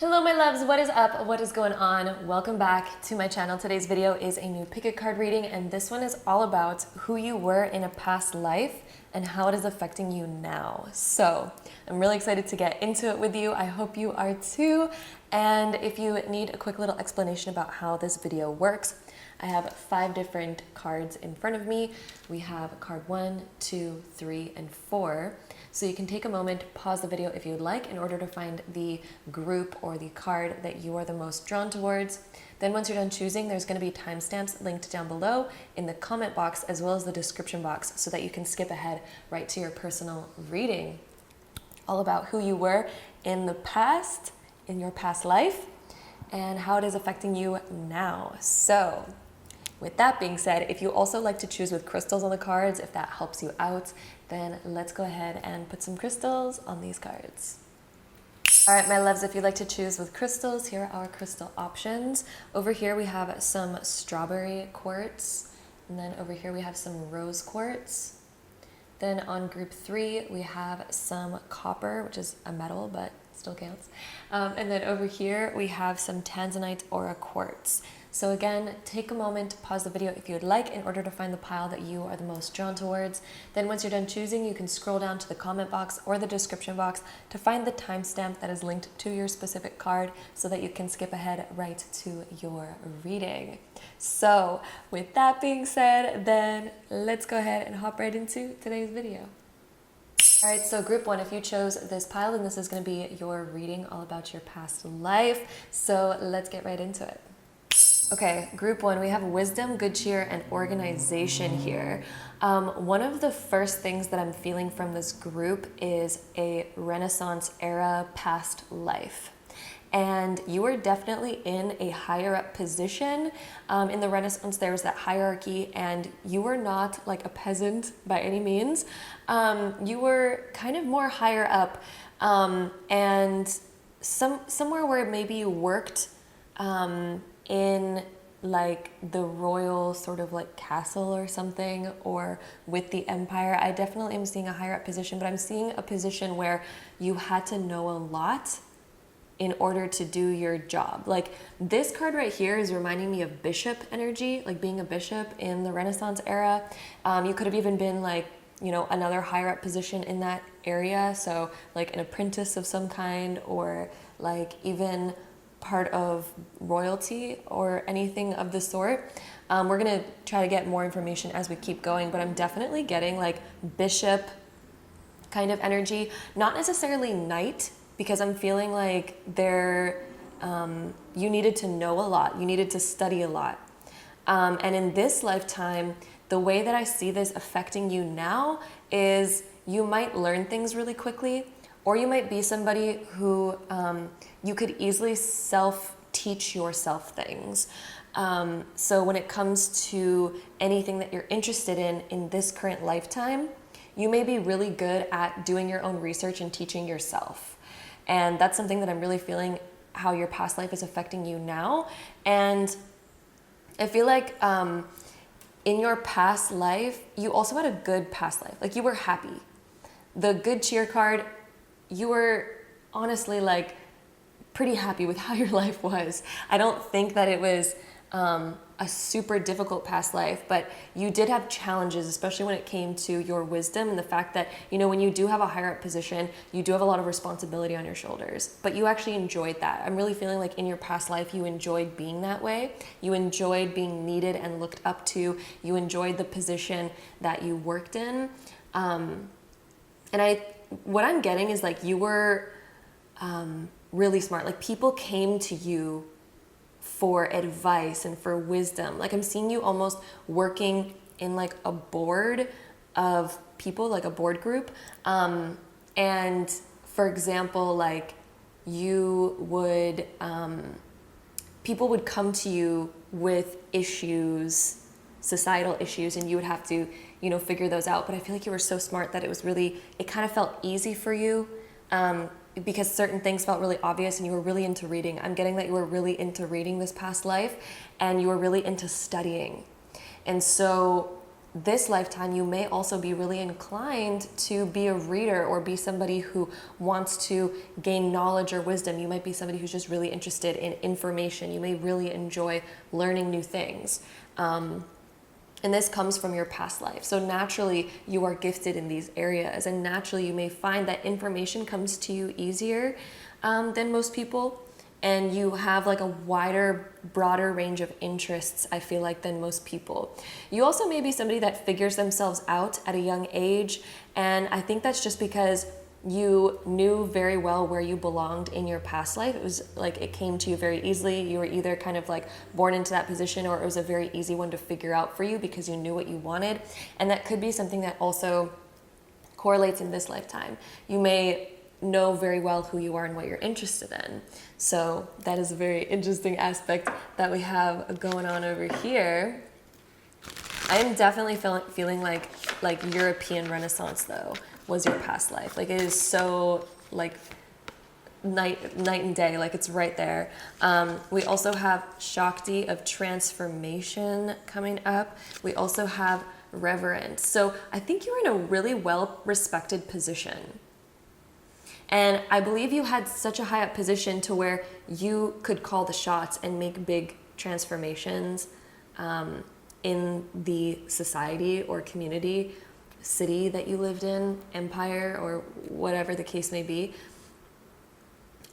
Hello my loves, what is up? What is going on? Welcome back to my channel. Today's video is a new pick a card reading, and this one is all about who you were in a past life and how it is affecting you now. So I'm really excited to get into it with you. I hope you are too. And if you need a quick little explanation about how this video works, I have 5 different cards in front of me. We have card 1, 2, 3, and 4. So you can take a moment, pause the video if you would like, in order to find the group or the card that you are the most drawn towards. Then once you're done choosing, there's going to be timestamps linked down below in the comment box as well as the description box so that you can skip ahead right to your personal reading. All about who you were in the past, in your past life, and how it is affecting you now. So with that being said, if you also like to choose with crystals on the cards, if that helps you out, then let's go ahead and put some crystals on these cards. All right, my loves, if you'd like to choose with crystals, here are our crystal options. Over here we have some strawberry quartz, and then over here we have some rose quartz. Then on group 3, we have some copper, which is a metal, but still counts. And then over here, we have some tanzanite aura quartz. So again, take a moment, pause the video if you would like in order to find the pile that you are the most drawn towards. Then once you're done choosing, you can scroll down to the comment box or the description box to find the timestamp that is linked to your specific card so that you can skip ahead right to your reading. So with that being said, then let's go ahead and hop right into today's video. All right, so group 1, if you chose this pile, then this is going to be your reading all about your past life. So let's get right into it. Okay, group 1, we have wisdom, good cheer, and organization here. One of the first things that I'm feeling from this group is a Renaissance era past life. And you are definitely in a higher up position. In the Renaissance, there was that hierarchy, and you were not like a peasant by any means. You were kind of more higher up, and somewhere where maybe you worked in like the royal sort of like castle or something, or with the empire. I definitely am seeing a higher up position, but I'm seeing a position where you had to know a lot in order to do your job. Like this card right here is reminding me of bishop energy, like being a bishop in the Renaissance era. You could have even been like, you know, another higher up position in that area. So like an apprentice of some kind, or like even part of royalty or anything of the sort. We're gonna try to get more information as we keep going, but I'm definitely getting like bishop kind of energy, not necessarily knight, because I'm feeling like you needed to know a lot, you needed to study a lot. And in this lifetime, the way that I see this affecting you now is you might learn things really quickly, or you might be somebody who you could easily self-teach yourself things. So when it comes to anything that you're interested in this current lifetime, you may be really good at doing your own research and teaching yourself. And that's something that I'm really feeling how your past life is affecting you now. And I feel like in your past life, you also had a good past life. Like you were happy. The good cheer card, you were honestly like pretty happy with how your life was. I don't think that it was a super difficult past life, but you did have challenges, especially when it came to your wisdom and the fact that, you know, when you do have a higher up position, you do have a lot of responsibility on your shoulders, but you actually enjoyed that. I'm really feeling like in your past life, you enjoyed being that way. You enjoyed being needed and looked up to. You enjoyed the position that you worked in. What I'm getting is like you were really smart. Like people came to you for advice and for wisdom. Like I'm seeing you almost working in like a board of people, like a board group. And for example, like you would, people would come to you with issues, societal issues, and you would have to, you know, figure those out. But I feel like you were so smart that it kind of felt easy for you. Because certain things felt really obvious and you were really into reading. I'm getting that you were really into reading this past life and you were really into studying. And so this lifetime, you may also be really inclined to be a reader or be somebody who wants to gain knowledge or wisdom. You might be somebody who's just really interested in information. You may really enjoy learning new things. And this comes from your past life. So naturally, you are gifted in these areas. And naturally, you may find that information comes to you easier than most people. And you have like a wider, broader range of interests, I feel like, than most people. You also may be somebody that figures themselves out at a young age. And I think that's just because you knew very well where you belonged in your past life. It was like it came to you very easily. You were either kind of like born into that position, or it was a very easy one to figure out for you because you knew what you wanted. And that could be something that also correlates in this lifetime. You may know very well who you are and what you're interested in. So that is a very interesting aspect that we have going on over here. I am definitely feeling like European Renaissance though was your past life. Like it is so like night and day, like it's right there. We also have Shakti of transformation coming up. We also have reverence. So I think you're in a really well respected position. And I believe you had such a high up position to where you could call the shots and make big transformations in the society or community, city that you lived in, empire, or whatever the case may be.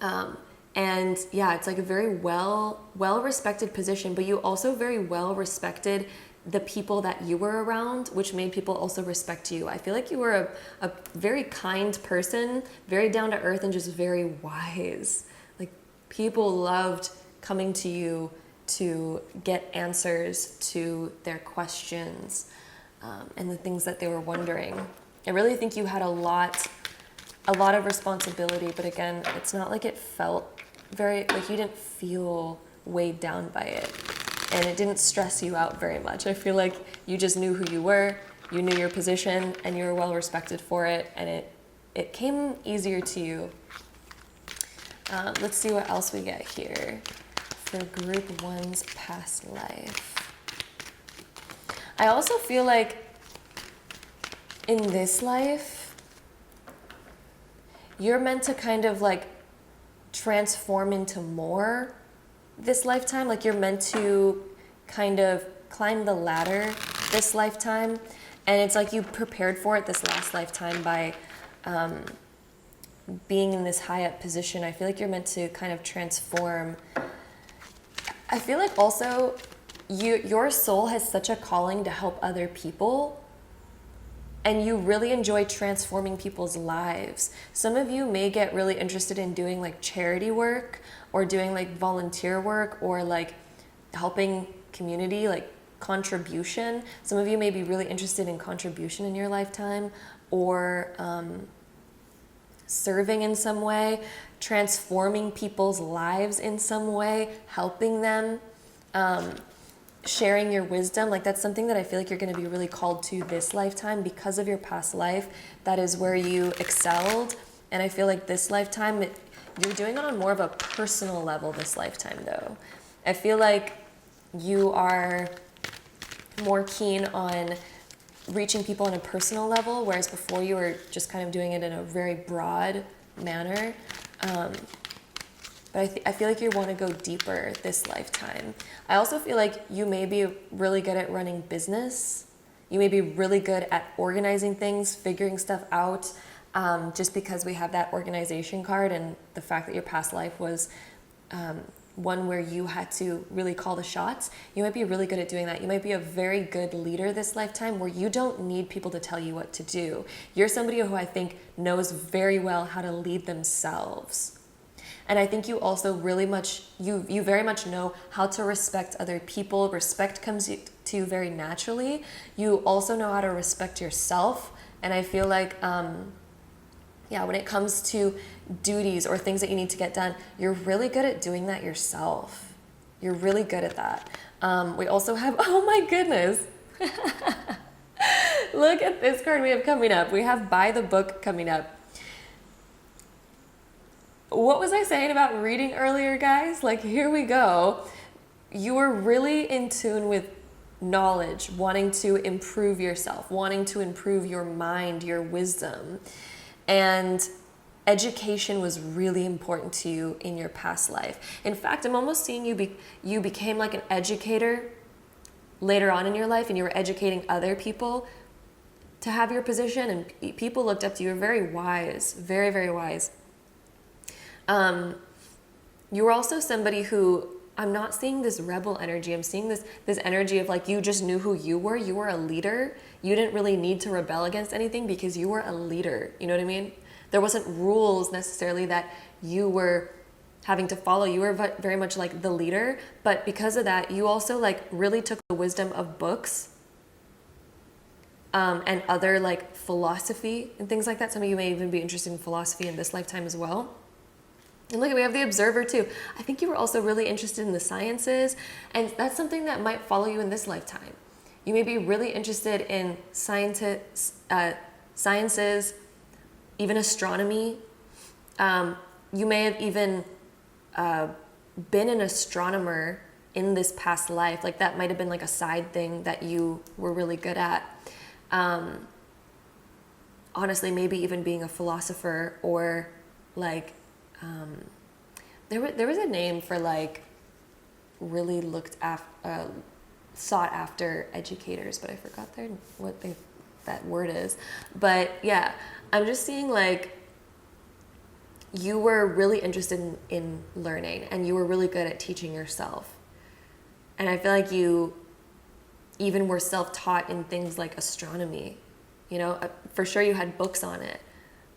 And yeah, it's like a very well respected position, but you also very well respected the people that you were around, which made people also respect you. I feel like you were a very kind person, very down to earth, and just very wise. Like people loved coming to you to get answers to their questions and the things that they were wondering. I really think you had a lot of responsibility, but again, it's not like it felt very, like you didn't feel weighed down by it. And it didn't stress you out very much. I feel like you just knew who you were, you knew your position, and you were well respected for it, and it came easier to you. Let's see what else we get here for group one's past life. I also feel like in this life, you're meant to kind of like transform into more this lifetime. Like you're meant to kind of climb the ladder this lifetime, and it's like you prepared for it this last lifetime by being in this high up position. I feel like you're meant to kind of transform. I feel like also your soul has such a calling to help other people, and you really enjoy transforming people's lives. Some of you may get really interested in doing like charity work or doing like volunteer work or like helping community, like contribution. Some of you may be really interested in contribution in your lifetime, or serving in some way, transforming people's lives in some way, helping them, sharing your wisdom. Like that's something that I feel like you're going to be really called to this lifetime because of your past life. That is where you excelled. And I feel like this lifetime, you're doing it on more of a personal level this lifetime though. I feel like you are more keen on reaching people on a personal level, whereas before you were just kind of doing it in a very broad manner. But I feel like you want to go deeper this lifetime. I also feel like you may be really good at running business. You may be really good at organizing things, figuring stuff out, just because we have that organization card and the fact that your past life was one where you had to really call the shots. You might be really good at doing that. You might be a very good leader this lifetime where you don't need people to tell you what to do. You're somebody who I think knows very well how to lead themselves. And I think you also really much, you very much know how to respect other people. Respect comes to you very naturally. You also know how to respect yourself. And I feel like, when it comes to duties or things that you need to get done, you're really good at doing that yourself. You're really good at that. We also have, oh my goodness. Look at this card we have coming up. We have By the Book coming up. What was I saying about reading earlier, guys? Like, here we go. You were really in tune with knowledge, wanting to improve yourself, wanting to improve your mind, your wisdom. And education was really important to you in your past life. In fact, I'm almost seeing you became like an educator later on in your life, and you were educating other people to have your position, and people looked up to you. You were very wise, very, very wise. You were also somebody who, I'm not seeing this rebel energy. I'm seeing this energy of like, you just knew who you were. You were a leader. You didn't really need to rebel against anything because you were a leader. You know what I mean? There wasn't rules necessarily that you were having to follow. You were very much like the leader, but because of that, you also like really took the wisdom of books and other like philosophy and things like that. Some of you may even be interested in philosophy in this lifetime as well. And look, we have the observer too. I think you were also really interested in the sciences, and that's something that might follow you in this lifetime. You may be really interested in sciences, even astronomy. You may have even been an astronomer in this past life. Like that might have been like a side thing that you were really good at. Honestly, maybe even being a philosopher, or like there was a name for like really sought after educators, but I forgot that word is. But yeah, I'm just seeing like you were really interested in learning, and you were really good at teaching yourself. And I feel like you even were self-taught in things like astronomy. You know, for sure you had books on it,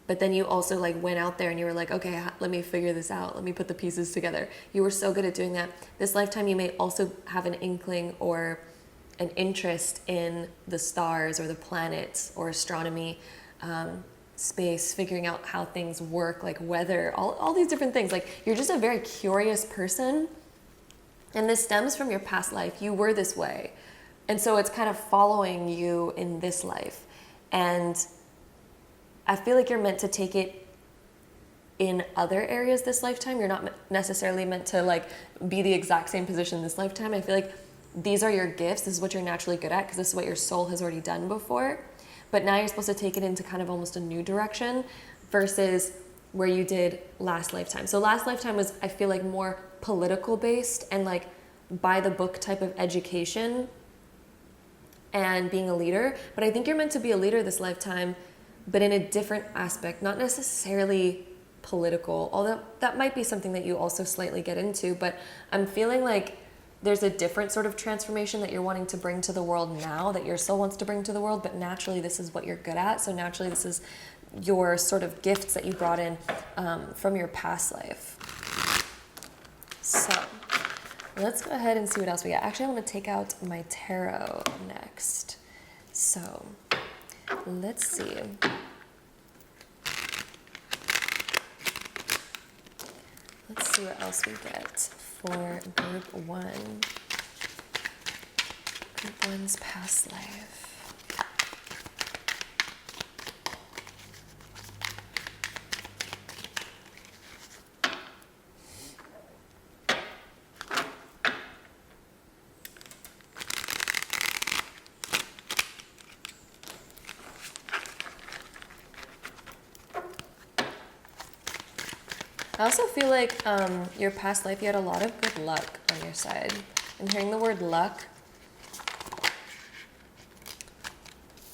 but then you also like went out there and you were like, okay, let me figure this out. Let me put the pieces together. You were so good at doing that. This lifetime, you may also have an inkling or an interest in the stars or the planets or astronomy, space, figuring out how things work, like weather, all these different things. Like you're just a very curious person. And this stems from your past life. You were this way. And so it's kind of following you in this life. And I feel like you're meant to take it in other areas this lifetime. You're not necessarily meant to like be the exact same position this lifetime. I feel like these are your gifts. This is what you're naturally good at because this is what your soul has already done before. But now you're supposed to take it into kind of almost a new direction versus where you did last lifetime. So last lifetime was, I feel like, more political based and like by the book type of education and being a leader. But I think you're meant to be a leader this lifetime, but in a different aspect, not necessarily political, although that might be something that you also slightly get into. But I'm feeling like there's a different sort of transformation that you're wanting to bring to the world now, that your soul wants to bring to the world, but naturally this is what you're good at. So naturally this is your sort of gifts that you brought in from your past life. So let's go ahead and see what else we got. Actually, I want to take out my tarot next. So let's see. Let's see what else we get for group one. Group one's past life. I also feel like your past life, you had a lot of good luck on your side. I'm hearing the word luck.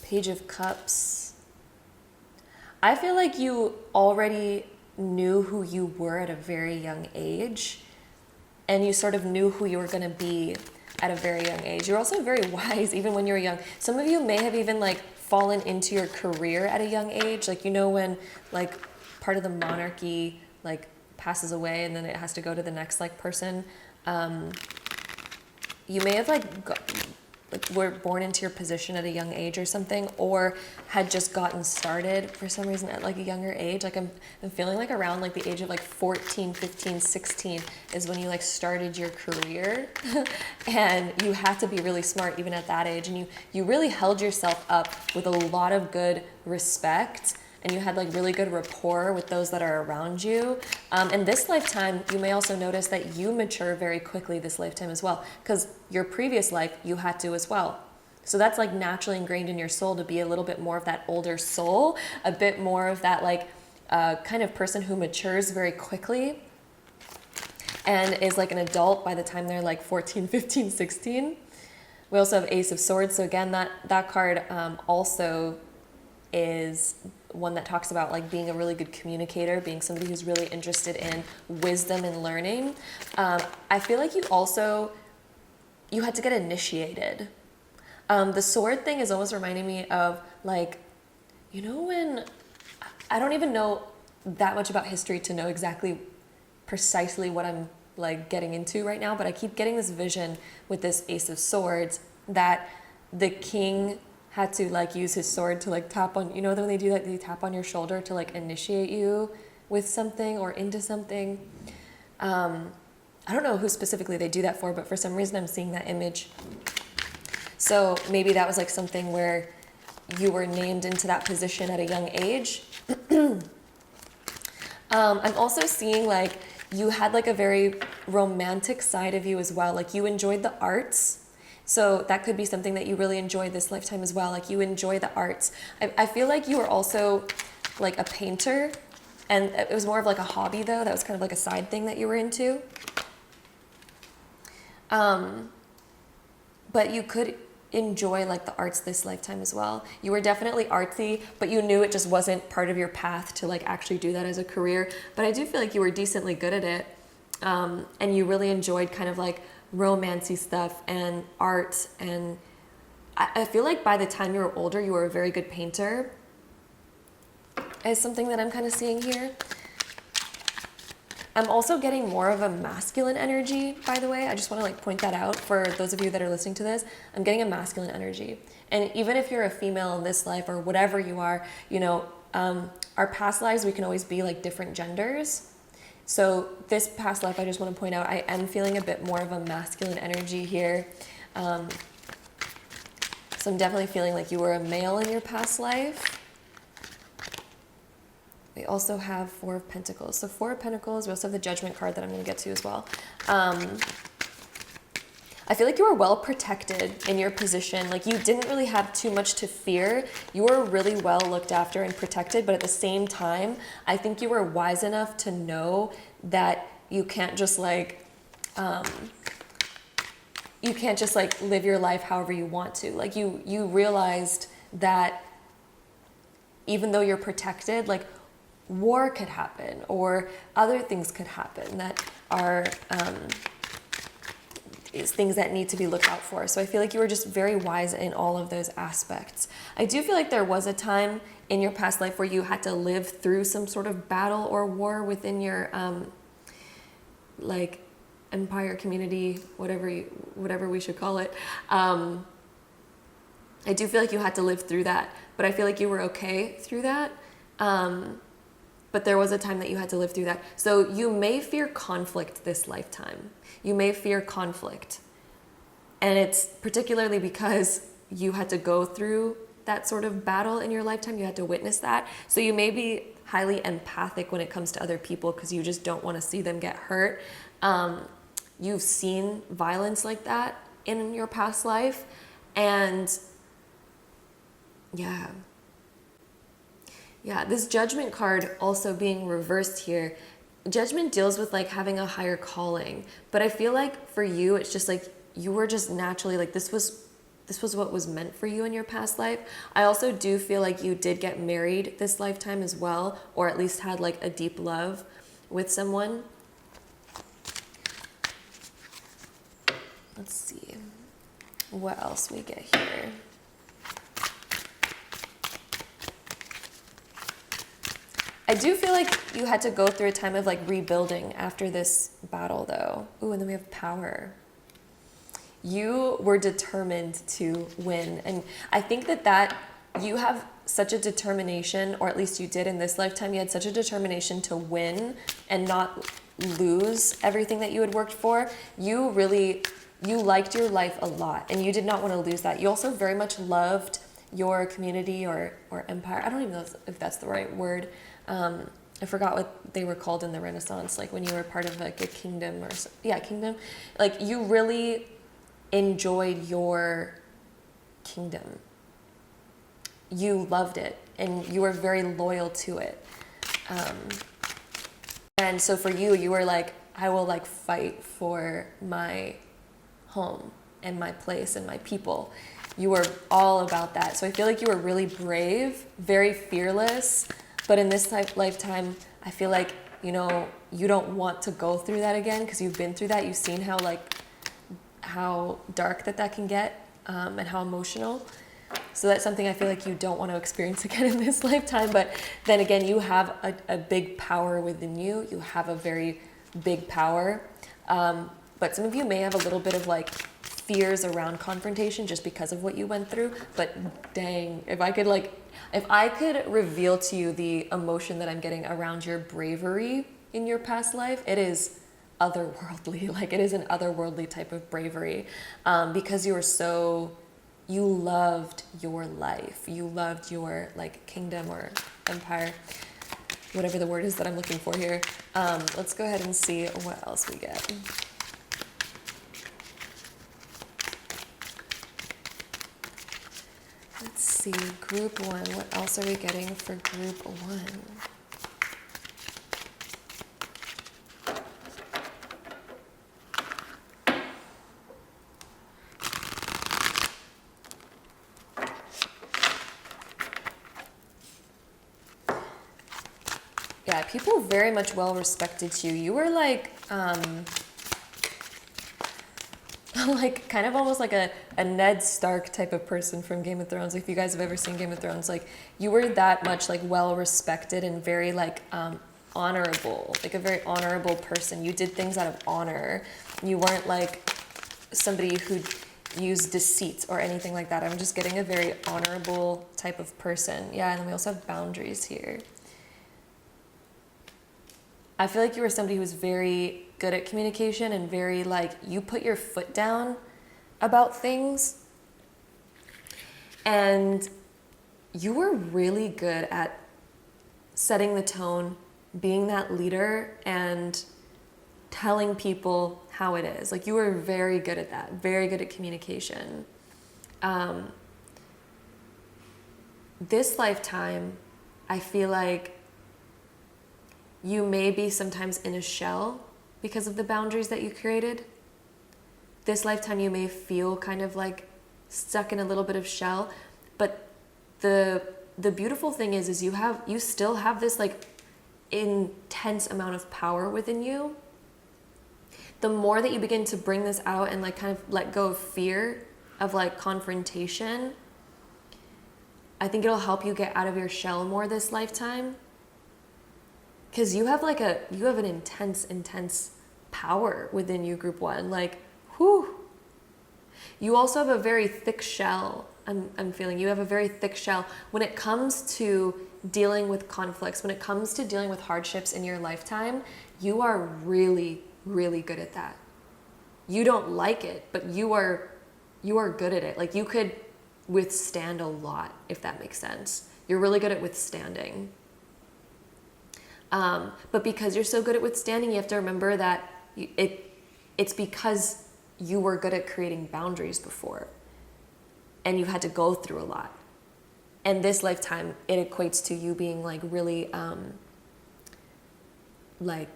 Page of Cups. I feel like you already knew who you were at a very young age, and you sort of knew who you were going to be at a very young age. You're also very wise even when you were young. Some of you may have even like fallen into your career at a young age. Like, you know, when like part of the monarchy like passes away and then it has to go to the next like person. You may have like were born into your position at a young age or something, or had just gotten started for some reason at like a younger age. Like I'm feeling like around like the age of like 14, 15, 16 is when you like started your career and you had to be really smart even at that age, and you really held yourself up with a lot of good respect, and you had like really good rapport with those that are around you. And this lifetime, you may also notice that you mature very quickly this lifetime as well, because your previous life, you had to as well. So that's like naturally ingrained in your soul to be a little bit more of that older soul, a bit more of that like kind of person who matures very quickly and is like an adult by the time they're like 14, 15, 16. We also have Ace of Swords. So again, that card also is one that talks about like being a really good communicator, being somebody who's really interested in wisdom and learning. I feel like you had to get initiated. The sword thing is almost reminding me of like, you know, when I don't even know that much about history to know exactly precisely what I'm like getting into right now, but I keep getting this vision with this Ace of Swords that the king had to like use his sword to like tap on, you know, when they do that, they tap on your shoulder to like initiate you with something or into something. I don't know who specifically they do that for, but for some reason I'm seeing that image. So maybe that was like something where you were named into that position at a young age. I'm also seeing like you had like a very romantic side of you as well. Like you enjoyed the arts. So that could be something that you really enjoy this lifetime as well. Like you enjoy the arts. I feel like you were also like a painter, and it was more of like a hobby though. That was kind of like a side thing that you were into. But you could enjoy like the arts this lifetime as well. You were definitely artsy, but you knew it just wasn't part of your path to like actually do that as a career. But I do feel like you were decently good at it. And you really enjoyed kind of like romancy stuff and art. And I feel like by the time you were older, you were a very good painter, is something that I'm kind of seeing here. I'm also getting more of a masculine energy, by the way. I just want to like point that out for those of you that are listening to this. I'm getting a masculine energy. And even if you're a female in this life or whatever you are, you know, our past lives, we can always be like different genders. So this past life, I just want to point out, I am feeling a bit more of a masculine energy here. So I'm definitely feeling like you were a male in your past life. We also have Four of Pentacles. So Four of Pentacles, we also have the Judgment card that I'm going to get to as well. I feel like you were well protected in your position. Like you didn't really have too much to fear. You were really well looked after and protected, but at the same time, I think you were wise enough to know that you can't just like, live your life however you want to. Like you realized that even though you're protected, like war could happen or other things could happen that are is things that need to be looked out for. So I feel like you were just very wise in all of those aspects. I do feel like there was a time in your past life where you had to live through some sort of battle or war within your like empire, community, whatever we should call it. I do feel like you had to live through that, but I feel like you were okay through that. But there was a time that you had to live through that. So you may fear conflict this lifetime. You may fear conflict. And it's particularly because you had to go through that sort of battle in your lifetime. You had to witness that. So you may be highly empathic when it comes to other people because you just don't want to see them get hurt. You've seen violence like that in your past life. And yeah, this Judgment card also being reversed here. Judgment deals with like having a higher calling, but I feel like for you, it's just like you were just naturally like this was what was meant for you in your past life. I also do feel like you did get married this lifetime as well, or at least had like a deep love with someone. Let's see what else we get here. I do feel like you had to go through a time of like rebuilding after this battle though. Ooh, and then we have Power. You were determined to win. And I think that you have such a determination, or at least you did in this lifetime, you had such a determination to win and not lose everything that you had worked for. You liked your life a lot and you did not want to lose that. You also very much loved your community or empire. I don't even know if that's the right word. I forgot what they were called in the Renaissance, like when you were part of like a kingdom or kingdom. Like you really enjoyed your kingdom. You loved it and you were very loyal to it. And so for you, you were like, I will like fight for my home and my place and my people. You were all about that. So I feel like you were really brave, very fearless. But in this lifetime, I feel like, you know, you don't want to go through that again because you've been through that. You've seen how dark that can get, and how emotional. So that's something I feel like you don't want to experience again in this lifetime. But then again, you have a big power within you. You have a very big power. But some of you may have a little bit of like fears around confrontation just because of what you went through. But dang, if I could reveal to you the emotion that I'm getting around your bravery in your past life, it is otherworldly. Like it is an otherworldly type of bravery, because you loved your life. You loved your like kingdom or empire, whatever the word is that I'm looking for here. Let's go ahead and see what else we get. Let's see, group one. What else are we getting for group one? Yeah, people very much well respected you. You were like, like kind of almost like a Ned Stark type of person from Game of Thrones. Like if you guys have ever seen Game of Thrones, like you were that much like well respected and very like honorable, like a very honorable person. You did things out of honor. You weren't like somebody who used deceit or anything like that. I'm just getting a very honorable type of person. Yeah, and then we also have boundaries here. I feel like you were somebody who was very good at communication and very like, you put your foot down about things. And you were really good at setting the tone, being that leader and telling people how it is. Like you were very good at that, very good at communication. This lifetime, I feel like you may be sometimes in a shell because of the boundaries that you created. This lifetime you may feel kind of like stuck in a little bit of shell, but the beautiful thing is you still have this like intense amount of power within you. The more that you begin to bring this out and like kind of let go of fear of like confrontation, I think it'll help you get out of your shell more this lifetime. Because you have an intense power within you, group one. Like, whew. You also have a very thick shell. I'm feeling you have a very thick shell when it comes to dealing with conflicts, when it comes to dealing with hardships in your lifetime. You are really, really good at that. You don't like it, but you are good at it. Like you could withstand a lot, if that makes sense. You're really good at withstanding. But because you're so good at withstanding, you have to remember that it's because you were good at creating boundaries before and you had to go through a lot. And this lifetime, it equates to you being like really, like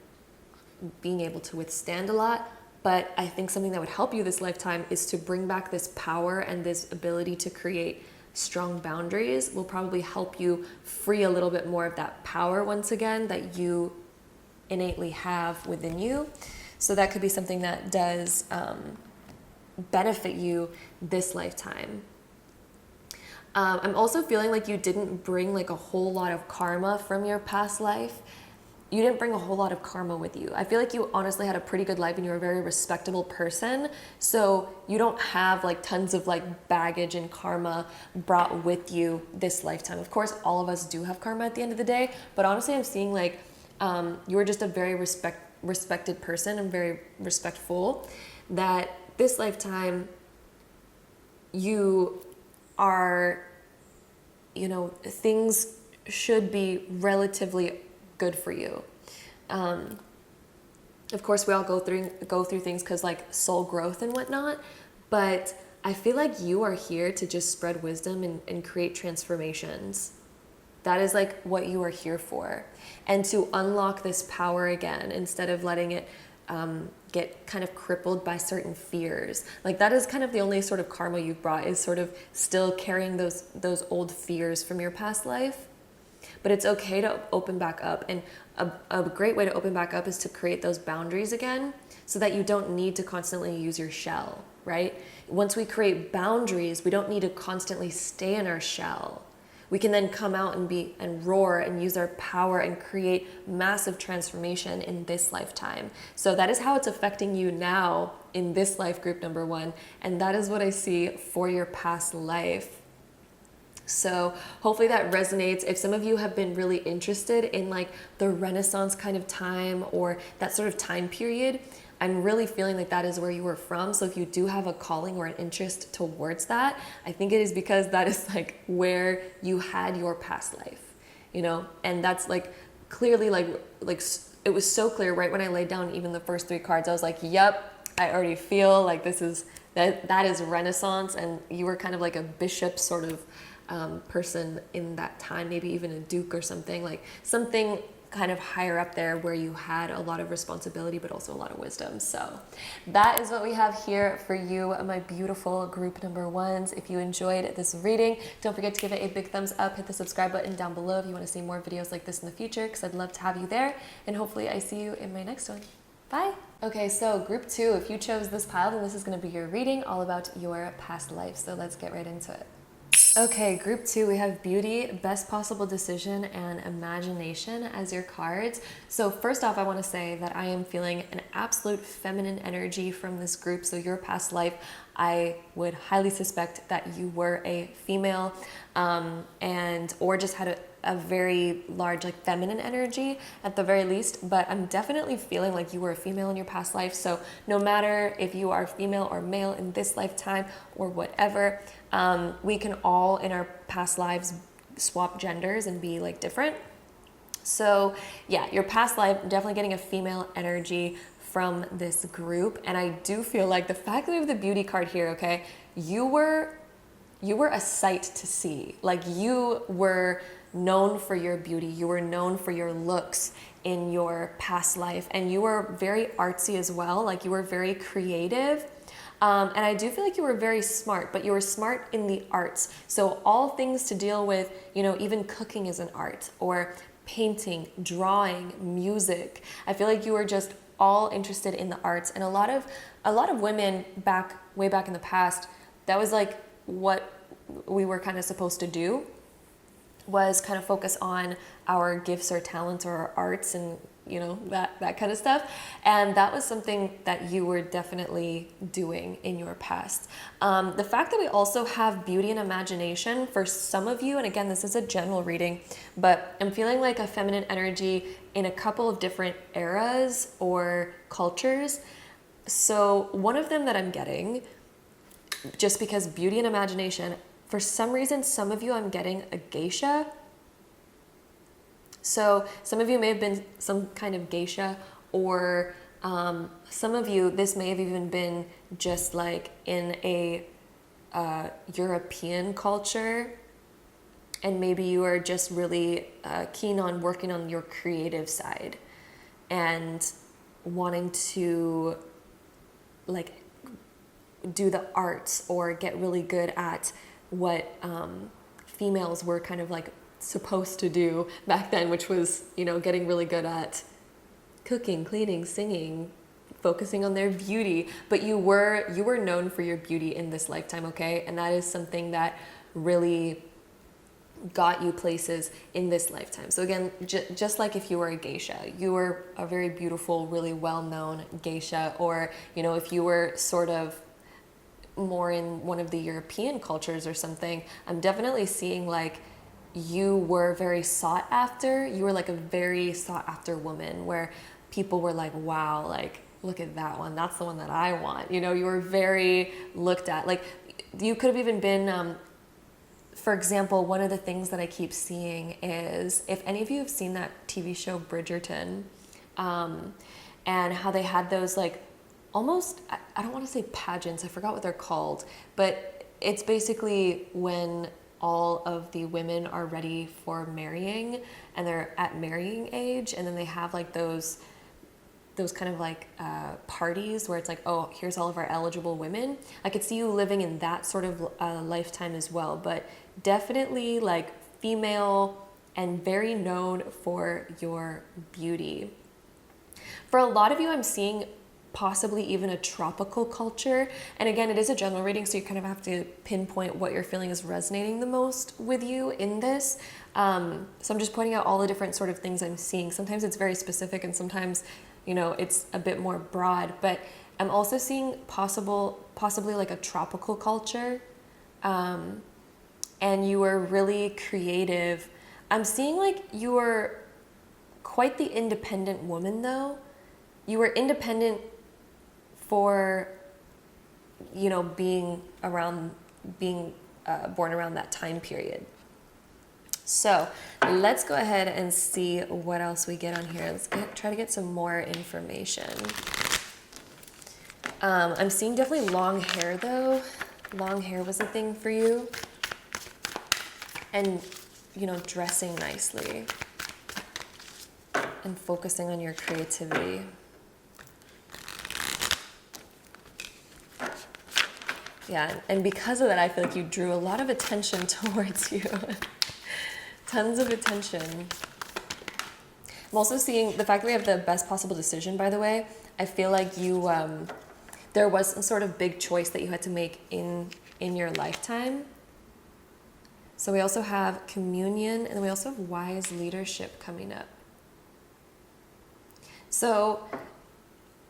being able to withstand a lot. But I think something that would help you this lifetime is to bring back this power and this ability to create strong boundaries. Will probably help you free a little bit more of that power once again that you innately have within you. So that could be something that does benefit you this lifetime. I'm also feeling like you didn't bring like a whole lot of karma from your past life. You didn't bring a whole lot of karma with you. I feel like you honestly had a pretty good life and you were a very respectable person. So you don't have like tons of like baggage and karma brought with you this lifetime. Of course, all of us do have karma at the end of the day, but honestly, I'm seeing like you were just a very respected person and very respectful, that this lifetime you are, like, you have a very thick shell. I'm feeling you have a very thick shell when it comes to dealing with conflicts, when it comes to hardships in your lifetime. This lifetime you may feel kind of like in a little bit of shell because you are you know, things should be relatively good for you. Of course, we all go through things because like soul growth and whatnot, but I feel like you are here to just spread wisdom and create transformations. That is like what you are here for. And to unlock this power again, instead of letting it get kind of crippled by certain fears. Like that is kind of the only sort of karma you've brought, is sort of still carrying those old fears from your past life. But it's okay to open back up. And a great way to open back up is to create those boundaries again, so that you don't need to constantly use your shell, right? Once we create boundaries, we don't need to constantly stay in our shell. We can then come out and roar and use our power and create massive transformation in this lifetime. So that is how it's affecting you now in this life group number 1. And that is what I see for your past life. So hopefully that resonates. If some of you have been really interested in like the Renaissance kind of time, or that sort of time period, I'm really feeling like that is where you were from. So if you do have a calling or an interest towards that, I think it is because that is like where you had your past life, you know? And that's like clearly like it was so clear right when I laid down even the first 3 cards. I was like, yep, I already feel like this is, that is Renaissance. And you were kind of like a bishop sort of person in that time, maybe even a duke or something, like something kind of higher up there where you had a lot of responsibility but also a lot of wisdom. So that is what we have here for you, my beautiful group number 1s. If you enjoyed this reading, don't forget to give it a big thumbs up, hit the subscribe button down below if you want to see more videos like this in the future, because I'd love to have you there, and hopefully I see you in my next one. Bye. Okay, so group 2, if you chose this pile, then this is going to be your reading all about your past life. So let's get right into it. Okay, group 2, we have beauty, best possible decision, and imagination as your cards. So first off, I want to say that I am feeling an absolute feminine energy from this group. So your past life, I would highly suspect that you were a female, or just had a very large like feminine energy at the very least. But I'm definitely feeling like you were a female in your past life. So no matter if you are female or male in this lifetime or whatever, we can all in our past lives swap genders and be like different. So yeah, your past life, definitely getting a female energy from this group. And I do feel like the fact that we have the beauty card here, okay, you were a sight to see. Like you were known for your beauty, you were known for your looks in your past life, and you were very artsy as well. Like you were very creative. And I do feel like you were very smart, but you were smart in the arts. So all things to deal with, you know, even cooking is an art, or painting, drawing, music. I feel like you were just all interested in the arts. And a lot of women way back in the past, that was like what we were kind of supposed to do, was kind of focus on our gifts or talents or our arts and, you know, that kind of stuff. And that was something that you were definitely doing in your past. The fact that we also have beauty and imagination for some of you, and again, this is a general reading, but I'm feeling like a feminine energy in a couple of different eras or cultures. So one of them that I'm getting, just because beauty and imagination, for some reason, some of you, I'm getting a geisha. So some of you may have been some kind of geisha, or some of you, this may have even been just like in a European culture, and maybe you are just really keen on working on your creative side and wanting to like do the arts or get really good at what females were kind of like supposed to do back then, which was, you know, getting really good at cooking, cleaning, singing, focusing on their beauty. But you were known for your beauty in this lifetime, okay? And that is something that really got you places in this lifetime. So again, just like if you were a geisha, you were a very beautiful, really well-known geisha, or, you know, if you were sort of more in one of the European cultures or something, I'm definitely seeing like you were very sought after. You were like a very sought after woman where people were like, wow, like look at that one, that's the one that I want. You know, you were very looked at. Like you could have even been for example, one of the things that I keep seeing is, if any of you have seen that TV show Bridgerton, and how they had those like almost, I don't want to say pageants, I forgot what they're called, but it's basically when all of the women are ready for marrying and they're at marrying age, and then they have like those kind of like parties where it's like, oh, here's all of our eligible women. I could see you living in that sort of lifetime as well, but definitely like female and very known for your beauty. For a lot of you, I'm seeing possibly even a tropical culture. And again, it is a general reading, so you kind of have to pinpoint what you're feeling is resonating the most with you in this. So I'm just pointing out all the different sort of things I'm seeing. Sometimes it's very specific, and sometimes, you know, it's a bit more broad. But I'm also seeing possibly like a tropical culture. And you were really creative. I'm seeing like you were quite the independent woman, though. You were independent for, you know, being born around that time period. So let's go ahead and see what else we get on here. Let's try to get some more information. I'm seeing definitely long hair, though. Long hair was a thing for you. And, you know, dressing nicely and focusing on your creativity. Yeah, and because of that, I feel like you drew a lot of attention towards you. Tons of attention. I'm also seeing the fact that we have the best possible decision, by the way. I feel like you, there was some sort of big choice that you had to make in your lifetime. So we also have communion, and then we also have wise leadership coming up. So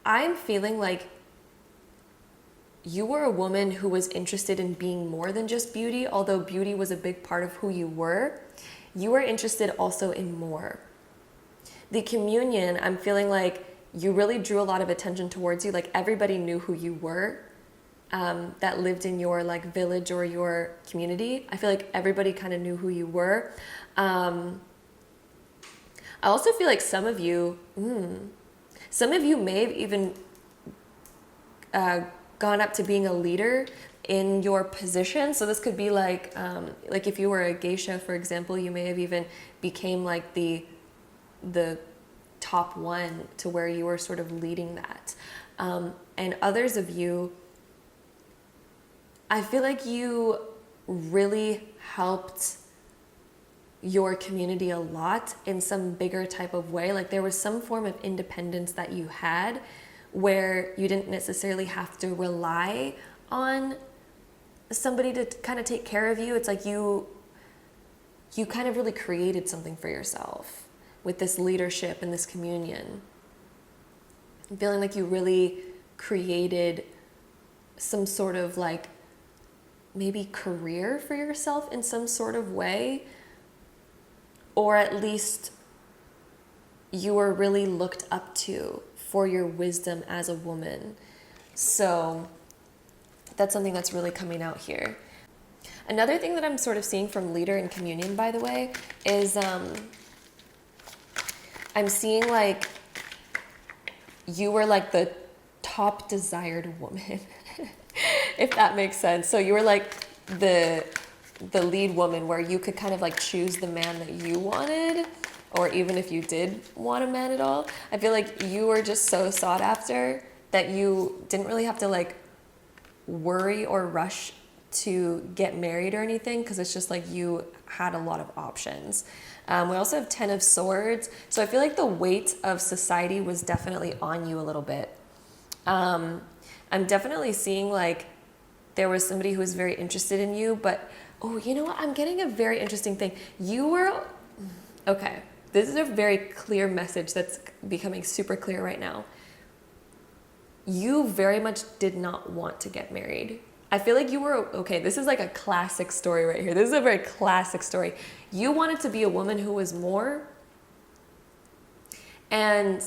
I'm feeling like you were a woman who was interested in being more than just beauty, although beauty was a big part of who you were. You were interested also in more. The communion, I'm feeling like you really drew a lot of attention towards you. Like everybody knew who you were, that lived in your like village or your community. I feel like everybody kind of knew who you were. I also feel like some of you may have even gone up to being a leader in your position. So this could be like if you were a geisha, for example, you may have even became like the top one to where you were sort of leading that. And others of you, I feel like you really helped your community a lot in some bigger type of way. Like there was some form of independence that you had where you didn't necessarily have to rely on somebody to kind of take care of you. It's like you kind of really created something for yourself with this leadership and this communion. I'm feeling like you really created some sort of like maybe career for yourself in some sort of way, or at least you were really looked up to for your wisdom as a woman. So that's something that's really coming out here. Another thing that I'm sort of seeing from leader and communion, by the way, is I'm seeing like you were like the top desired woman, if that makes sense. So you were like the lead woman where you could kind of like choose the man that you wanted, or even if you did want a man at all. I feel like you were just so sought after that you didn't really have to like worry or rush to get married or anything, because it's just like you had a lot of options. We also have 10 of Swords. So I feel like the weight of society was definitely on you a little bit. I'm definitely seeing like there was somebody who was very interested in you, but oh, you know what? I'm getting a very interesting thing. You were, okay, this is a very clear message that's becoming super clear right now. You very much did not want to get married. I feel like you were, okay, this is like a classic story right here. This is a very classic story. You wanted to be a woman who was more, and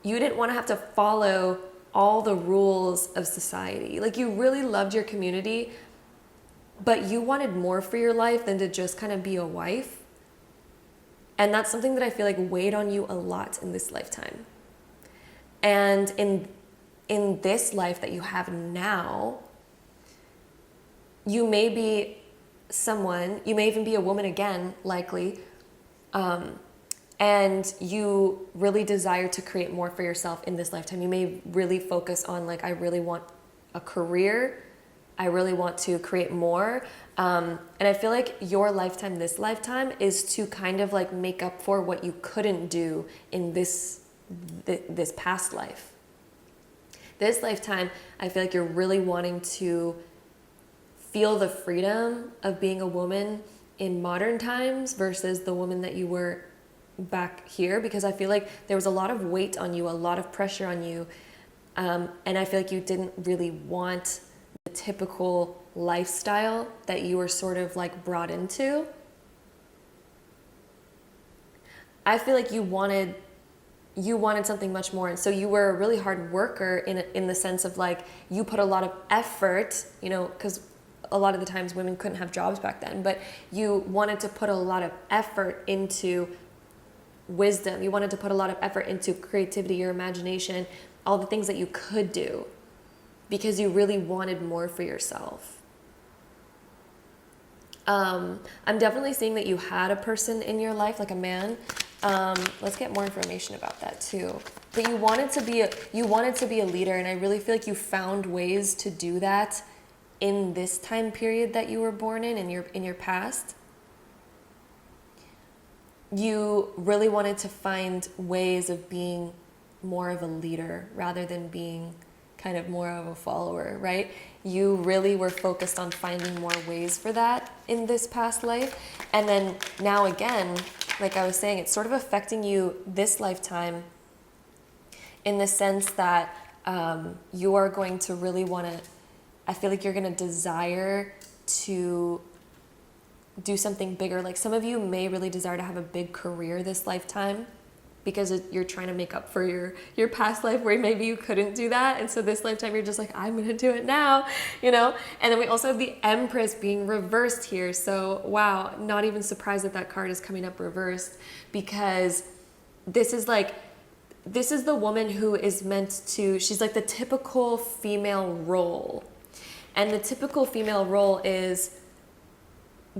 you didn't want to have to follow all the rules of society. Like you really loved your community, but you wanted more for your life than to just kind of be a wife. And that's something that I feel like weighed on you a lot in this lifetime. And in this life that you have now, you may be someone, you may even be a woman again, likely, and you really desire to create more for yourself in this lifetime. You may really focus on like, I really want a career, I really want to create more. And I feel like your lifetime, this lifetime, is to kind of like make up for what you couldn't do in this past life. This lifetime, I feel like you're really wanting to feel the freedom of being a woman in modern times versus the woman that you were back here, because I feel like there was a lot of weight on you, a lot of pressure on you. And I feel like you didn't really want the typical lifestyle that you were sort of like brought into. I feel like you wanted something much more. And so you were a really hard worker in the sense of like, you put a lot of effort, you know, because a lot of the times women couldn't have jobs back then, but you wanted to put a lot of effort into wisdom. You wanted to put a lot of effort into creativity, your imagination, all the things that you could do, because you really wanted more for yourself. I'm definitely seeing that you had a person in your life, like a man. Let's get more information about that too. But you wanted to be a leader, and I really feel like you found ways to do that in this time period that you were born in your past. You really wanted to find ways of being more of a leader rather than being kind of more of a follower, right? You really were focused on finding more ways for that in this past life. And then now again, like I was saying, it's sort of affecting you this lifetime in the sense that you are going to really want to, I feel like you're going to desire to do something bigger. Like some of you may really desire to have a big career this lifetime because you're trying to make up for your past life where maybe you couldn't do that. And so this lifetime, you're just like, I'm going to do it now, you know? And then we also have the Empress being reversed here. So wow, not even surprised that that card is coming up reversed, because this is the woman who is meant to, she's like the typical female role. And the typical female role is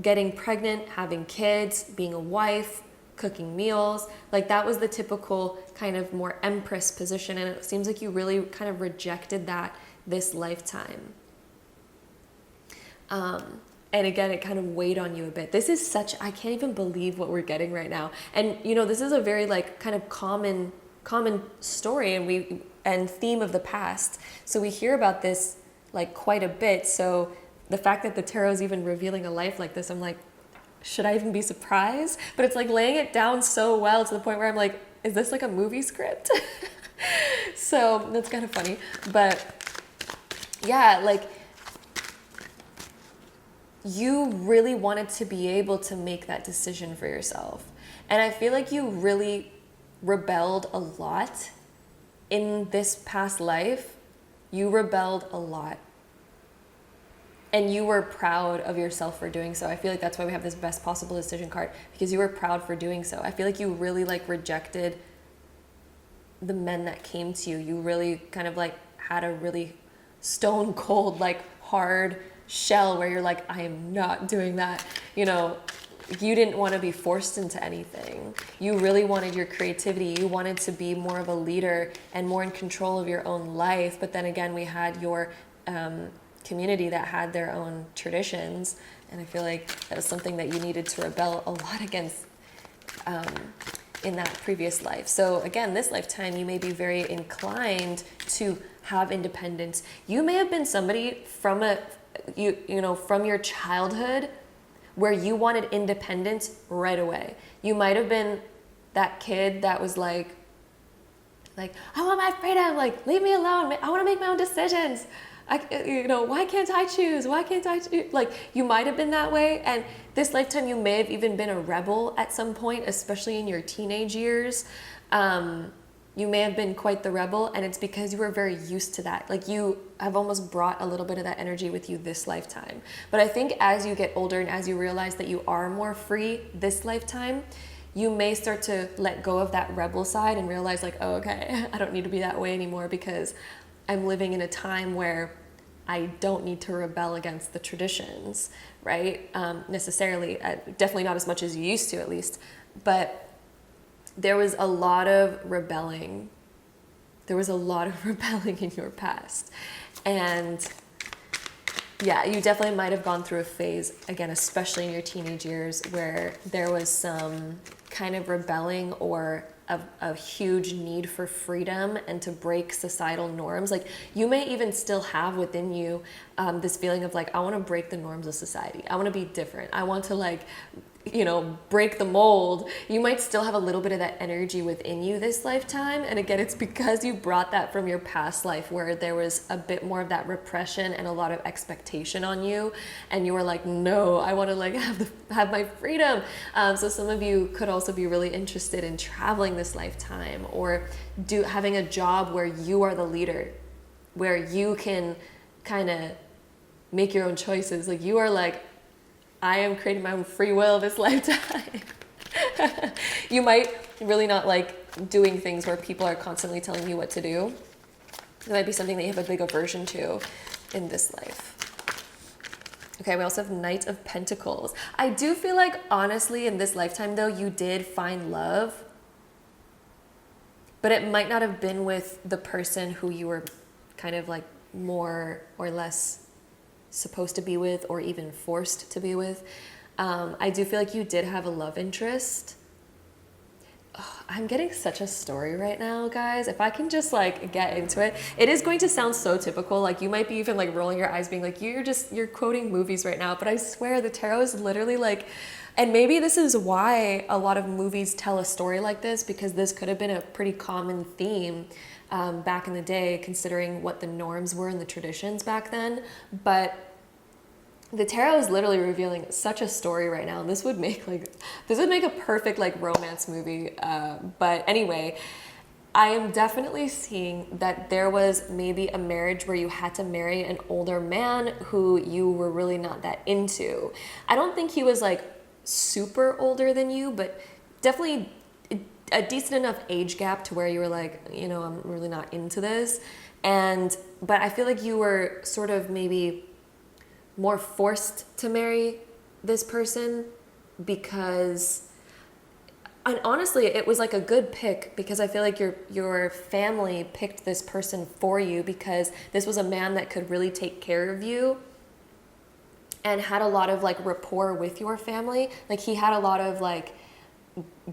getting pregnant, having kids, being a wife, cooking meals. Like that was the typical kind of more Empress position. And it seems like you really kind of rejected that this lifetime. And again, it kind of weighed on you a bit. This is such, I can't even believe what we're getting right now. And you know, this is a very like kind of common story and theme of the past. So we hear about this like quite a bit. So the fact that the tarot is even revealing a life like this, I'm like, should I even be surprised? But it's like laying it down so well to the point where I'm like, is this like a movie script? So that's kind of funny. But yeah, like you really wanted to be able to make that decision for yourself. And I feel like you really rebelled a lot in this past life. You rebelled a lot. And you were proud of yourself for doing so. I feel like that's why we have this best possible decision card, because you were proud for doing so. I feel like you really like rejected the men that came to you. You really kind of like had a really stone cold, like hard shell where you're like, I am not doing that. You know, you didn't want to be forced into anything. You really wanted your creativity. You wanted to be more of a leader and more in control of your own life. But then again, we had your community that had their own traditions, and I feel like that was something that you needed to rebel a lot against in that previous life. So again, this lifetime you may be very inclined to have independence. You may have been somebody from from your childhood where you wanted independence right away. You might have been that kid that was like I want my freedom, like leave me alone, I want to make my own decisions. Why can't I choose? Why can't I choose? Like you might have been that way. And this lifetime, you may have even been a rebel at some point, especially in your teenage years. you may have been quite the rebel, and it's because you were very used to that. Like you have almost brought a little bit of that energy with you this lifetime. But I think as you get older and as you realize that you are more free this lifetime, you may start to let go of that rebel side and realize like, oh, okay, I don't need to be that way anymore because I'm living in a time where I don't need to rebel against the traditions, right? Necessarily, definitely not as much as you used to at least, but there was a lot of rebelling. There was a lot of rebelling in your past. And yeah, you definitely might have gone through a phase, again, especially in your teenage years, where there was some kind of rebelling or a huge need for freedom and to break societal norms. Like you may even still have within you this feeling of like, I want to break the norms of society. I want to be different. I want to like, you know, break the mold. You might still have a little bit of that energy within you this lifetime. And again, it's because you brought that from your past life where there was a bit more of that repression and a lot of expectation on you. And you were like, no, I want to like have my freedom. So some of you could also be really interested in traveling this lifetime or having a job where you are the leader, where you can kind of make your own choices. Like you are like, I am creating my own free will this lifetime. You might really not like doing things where people are constantly telling you what to do. It might be something that you have a big aversion to in this life. Okay, we also have Knight of Pentacles. I do feel like, honestly, in this lifetime, though, you did find love. But it might not have been with the person who you were kind of like more or less supposed to be with or even forced to be with. I do feel like you did have a love interest. Oh, I'm getting such a story right now, guys. If I can just like get into it, it is going to sound so typical. Like you might be even like rolling your eyes being like, you're quoting movies right now. But I swear the tarot is literally like, and maybe this is why a lot of movies tell a story like this, because this could have been a pretty common theme back in the day, considering what the norms were and the traditions back then. But the tarot is literally revealing such a story right now. And this would make a perfect like romance movie. But anyway, I am definitely seeing that there was maybe a marriage where you had to marry an older man who you were really not that into. I don't think he was like super older than you, but definitely a decent enough age gap to where you were like, you know, I'm really not into this. But I feel like you were sort of maybe more forced to marry this person because, and honestly, it was like a good pick because I feel like your family picked this person for you because this was a man that could really take care of you and had a lot of like rapport with your family. Like he had a lot of like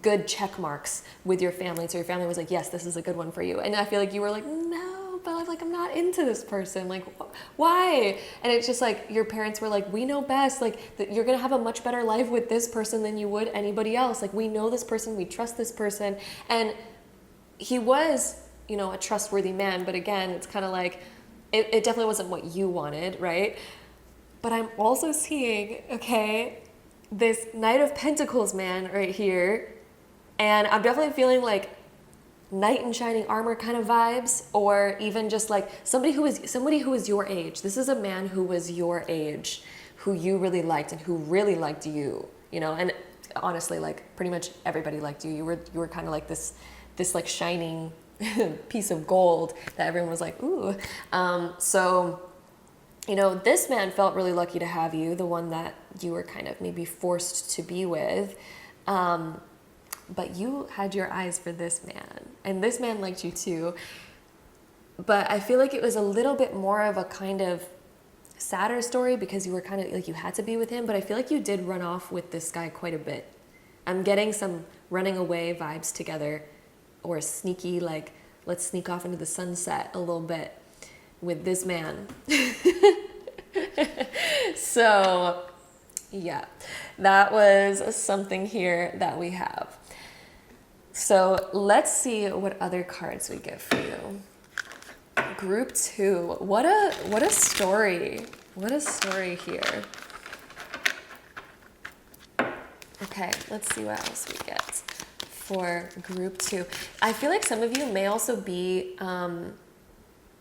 good check marks with your family. So your family was like, yes, this is a good one for you. And I feel like you were like, no, but like, I'm not into this person. Like, why? And it's just like, your parents were like, we know best. Like you're going to have a much better life with this person than you would anybody else. Like we know this person, we trust this person. And he was, you know, a trustworthy man. But again, it's kind of like, it definitely wasn't what you wanted, right? But I'm also seeing, okay, this Knight of Pentacles man right here. And I'm definitely feeling like knight in shining armor kind of vibes, or even just like somebody who is your age. This is a man who was your age, who you really liked and who really liked you, you know, and honestly, like pretty much everybody liked you. You were kind of like this like shining piece of gold that everyone was like, ooh. So, you know, this man felt really lucky to have you, the one that you were kind of maybe forced to be with. But you had your eyes for this man, and this man liked you too. But I feel like it was a little bit more of a kind of sadder story because you were kind of like, you had to be with him, but I feel like you did run off with this guy quite a bit. I'm getting some running away vibes together, or sneaky, like, let's sneak off into the sunset a little bit with this man. So yeah, that was something here that we have. So let's see what other cards we get for you. Group 2. What a story. What a story here. Okay, let's see what else we get. for group 2. I feel like some of you may also be,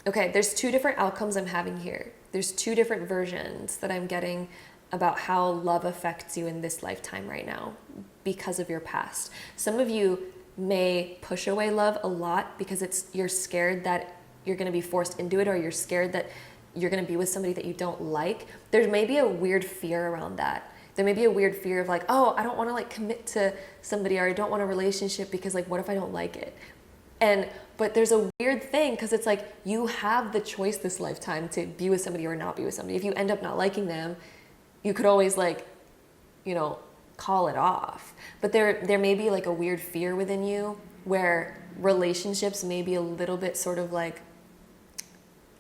okay, there's 2 different outcomes I'm having here. There's 2 different versions that I'm getting about how love affects you in this lifetime right now because of your past. Some of you may push away love a lot because you're scared that you're going to be forced into it, or you're scared that you're going to be with somebody that you don't like. There may be a weird fear around that. There may be a weird fear of like, oh, I don't want to like commit to somebody, or I don't want a relationship because like, what if I don't like it? But there's a weird thing because it's like, you have the choice this lifetime to be with somebody or not be with somebody. If you end up not liking them, you could always like, you know, call it off. But there may be like a weird fear within you where relationships may be a little bit sort of like,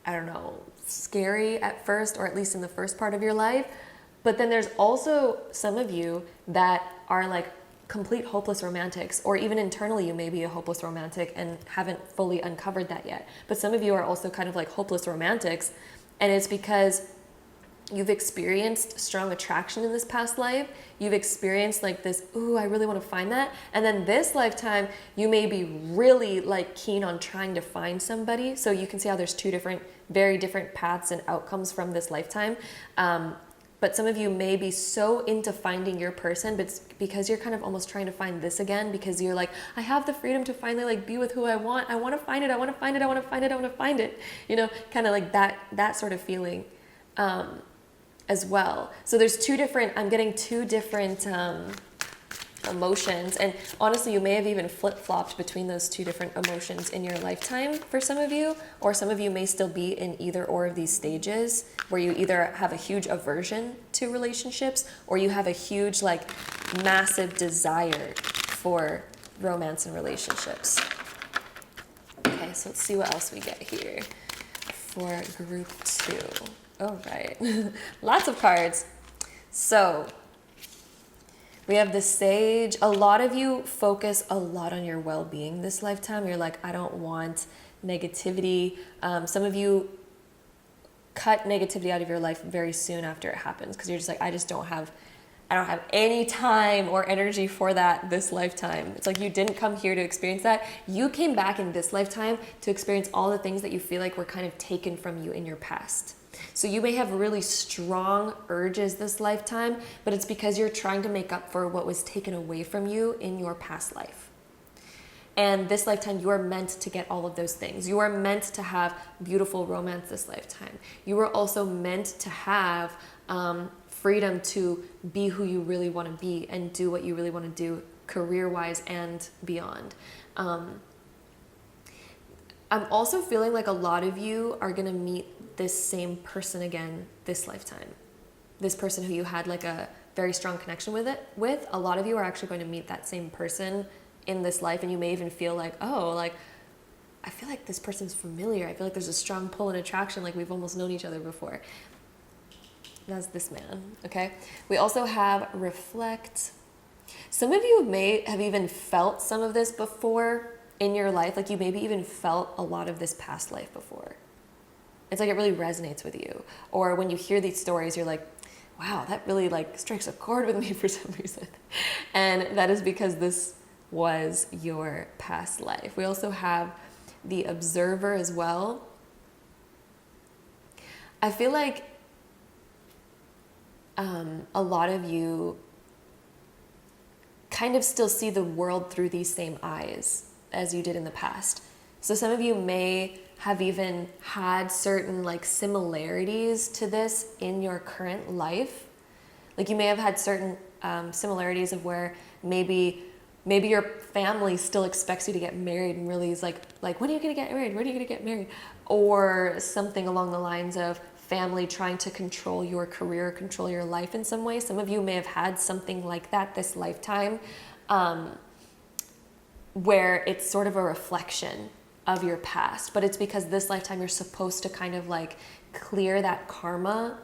I don't know, scary at first, or at least in the first part of your life. But then there's also some of you that are like complete hopeless romantics, or even internally you may be a hopeless romantic and haven't fully uncovered that yet. But some of you are also kind of like hopeless romantics, and it's because you've experienced strong attraction in this past life. You've experienced like this, ooh, I really want to find that. And then this lifetime, you may be really like keen on trying to find somebody. So you can see how there's 2 different, very different paths and outcomes from this lifetime. But some of you may be so into finding your person, but it's because you're kind of almost trying to find this again, because you're like, I have the freedom to finally like be with who I want. I want to find it. I want to find it. I want to find it. I want to find it. You know, kind of like that sort of feeling as well. So there's 2 different, I'm getting 2 different emotions. And honestly, you may have even flip-flopped between those 2 different emotions in your lifetime for some of you, or some of you may still be in either or of these stages where you either have a huge aversion to relationships, or you have a huge, like, massive desire for romance and relationships. Okay, so let's see what else we get here for group 2. All right, lots of cards. So we have the Sage. A lot of you focus a lot on your well-being this lifetime. You're like, I don't want negativity. Some of you cut negativity out of your life very soon after it happens, because you're just like, I don't have any time or energy for that this lifetime. It's like you didn't come here to experience that. You came back in this lifetime to experience all the things that you feel like were kind of taken from you in your past. So you may have really strong urges this lifetime, but it's because you're trying to make up for what was taken away from you in your past life. And this lifetime, you are meant to get all of those things. You are meant to have beautiful romance this lifetime. You are also meant to have freedom to be who you really want to be and do what you really want to do career-wise and beyond. I'm also feeling like a lot of you are going to meet this same person again this lifetime. This person who you had like a very strong connection with, a lot of you are actually going to meet that same person in this life, and you may even feel like, oh, like, I feel like this person's familiar. I feel like there's a strong pull and attraction, like we've almost known each other before. That's this man, okay? We also have Reflect. Some of you may have even felt some of this before in your life, like you maybe even felt a lot of this past life before. It's like it really resonates with you. Or when you hear these stories, you're like, wow, that really like strikes a chord with me for some reason. And that is because this was your past life. We also have the Observer as well. I feel like a lot of you kind of still see the world through these same eyes as you did in the past. So some of you may have even had certain like similarities to this in your current life. Like you may have had certain similarities of where maybe your family still expects you to get married and really is like, when are you gonna get married? When are you gonna get married? Or something along the lines of family trying to control your career, control your life in some way. Some of you may have had something like that this lifetime, where it's sort of a reflection of your past, but it's because this lifetime you're supposed to kind of like clear that karma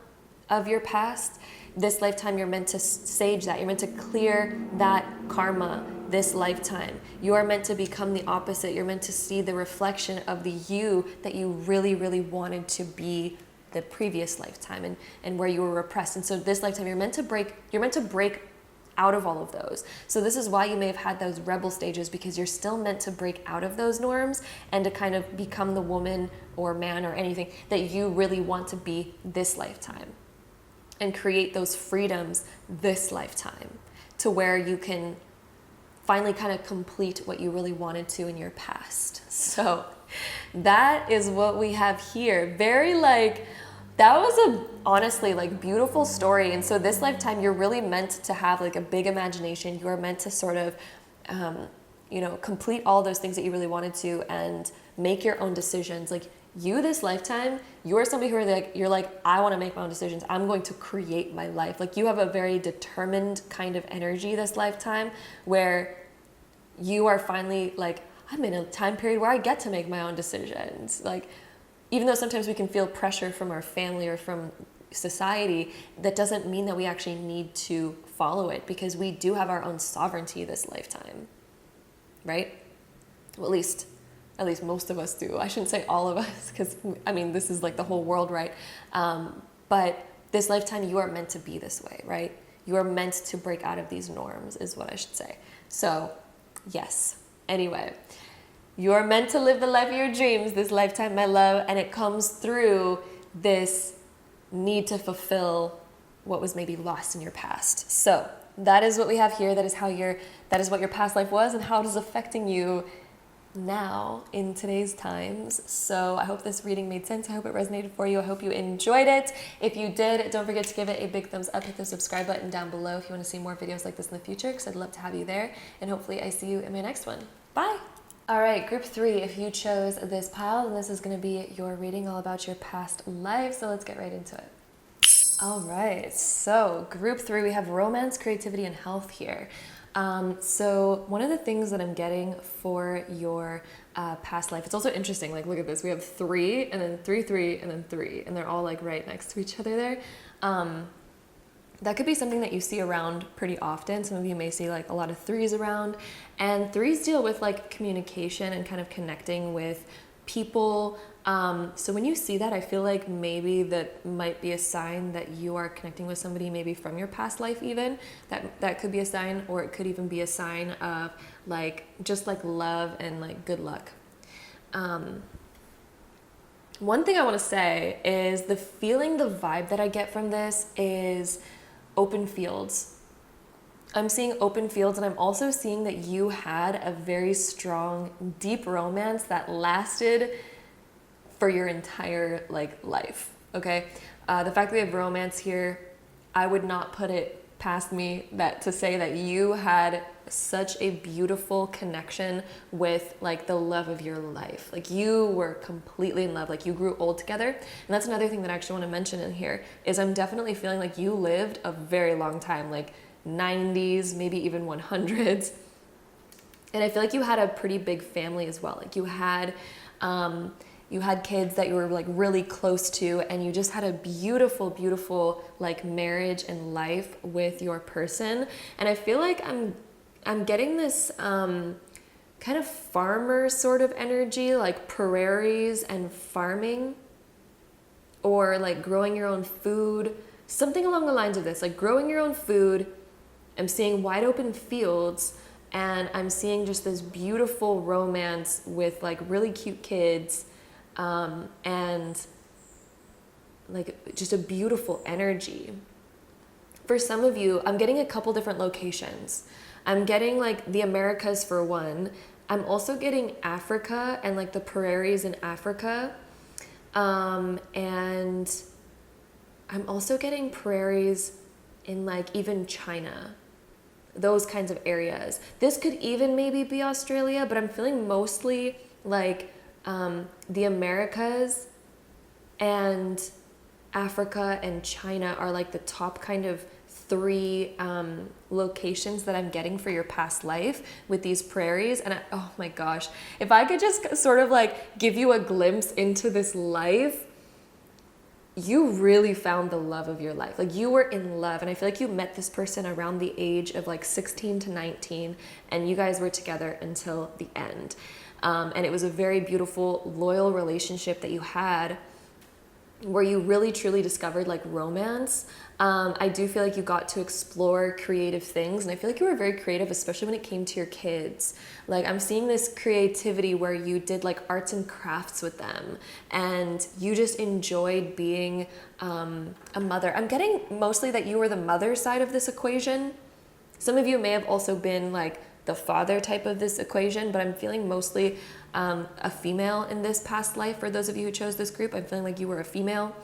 of your past. This lifetime you're meant to sage that. You're meant to clear that karma this lifetime. You are meant to become the opposite. You're meant to see the reflection of the you that you really, really wanted to be the previous lifetime and where you were repressed. And so this lifetime you're meant to break out of all of those. So this is why you may have had those rebel stages, because you're still meant to break out of those norms and to kind of become the woman or man or anything that you really want to be this lifetime, and create those freedoms this lifetime, to where you can finally kind of complete what you really wanted to in your past. So that is what we have here. Very like, that was a honestly like beautiful story. And so this lifetime, you're really meant to have like a big imagination. You are meant to sort of, you know, complete all those things that you really wanted to and make your own decisions. Like you, this lifetime, you're somebody who you're like, I want to make my own decisions. I'm going to create my life. Like you have a very determined kind of energy this lifetime, where you are finally like, I'm in a time period where I get to make my own decisions. Like, even though sometimes we can feel pressure from our family or from society, that doesn't mean that we actually need to follow it, because we do have our own sovereignty this lifetime, right? Well, at least most of us do. I shouldn't say all of us, because I mean, this is like the whole world, right? But this lifetime, you are meant to be this way, right? You are meant to break out of these norms, is what I should say. So yes, anyway, you are meant to live the life of your dreams this lifetime, my love, and it comes through this need to fulfill what was maybe lost in your past. So that is what we have here. That is what your past life was, and how it is affecting you now in today's times. So I hope this reading made sense. I hope it resonated for you. I hope you enjoyed it. If you did, don't forget to give it a big thumbs up. Hit the subscribe button down below if you want to see more videos like this in the future, because I'd love to have you there. And hopefully I see you in my next one. Bye. All right, group 3, if you chose this pile, then this is going to be your reading all about your past life. So let's get right into it. All right, so group 3, we have romance, creativity, and health here. So one of the things that I'm getting for your past life, it's also interesting, like look at this, we have 3 and then 3, 3, and then 3, and they're all like right next to each other there. That could be something that you see around pretty often. Some of you may see like a lot of 3s around, and 3s deal with like communication and kind of connecting with people. So when you see that, I feel like maybe that might be a sign that you are connecting with somebody maybe from your past life even. That could be a sign, or it could even be a sign of like just like love and like good luck. One thing I want to say is the vibe that I get from this is open fields. I'm seeing open fields, and I'm also seeing that you had a very strong, deep romance that lasted for your entire like life, okay? The fact that we have romance here, I would not put it past me to say that you had such a beautiful connection with like the love of your life. Like you were completely in love, like you grew old together. And that's another thing that I actually want to mention in here is I'm definitely feeling like you lived a very long time, like 90s, maybe even 100s. And I feel like you had a pretty big family as well. Like you had kids that you were like really close to, and you just had a beautiful, beautiful like marriage and life with your person. And I feel like I'm getting this kind of farmer sort of energy, like prairies and farming, or like growing your own food, something along the lines of this, like growing your own food. I'm seeing wide open fields, and I'm seeing just this beautiful romance with like really cute kids, and like just a beautiful energy. For some of you, I'm getting a couple different locations. I'm getting like the Americas for one. I'm also getting Africa and like the prairies in Africa. And I'm also getting prairies in like even China, those kinds of areas. This could even maybe be Australia, but I'm feeling mostly like the Americas and Africa and China are like the top kind of 3 locations that I'm getting for your past life with these prairies. And oh my gosh, if I could just sort of like give you a glimpse into this life, you really found the love of your life. Like you were in love, and I feel like you met this person around the age of like 16 to 19, and you guys were together until the end. And it was a very beautiful, loyal relationship that you had. where you really truly discovered like romance. I do feel like you got to explore creative things, and I feel like you were very creative, especially when it came to your kids. Like I'm seeing this creativity where you did like arts and crafts with them, and you just enjoyed being a mother. I'm getting mostly that you were the mother side of this equation. Some of you may have also been like the father type of this equation, but I'm feeling mostly a female in this past life. For those of you who chose this group, I'm feeling like you were a female.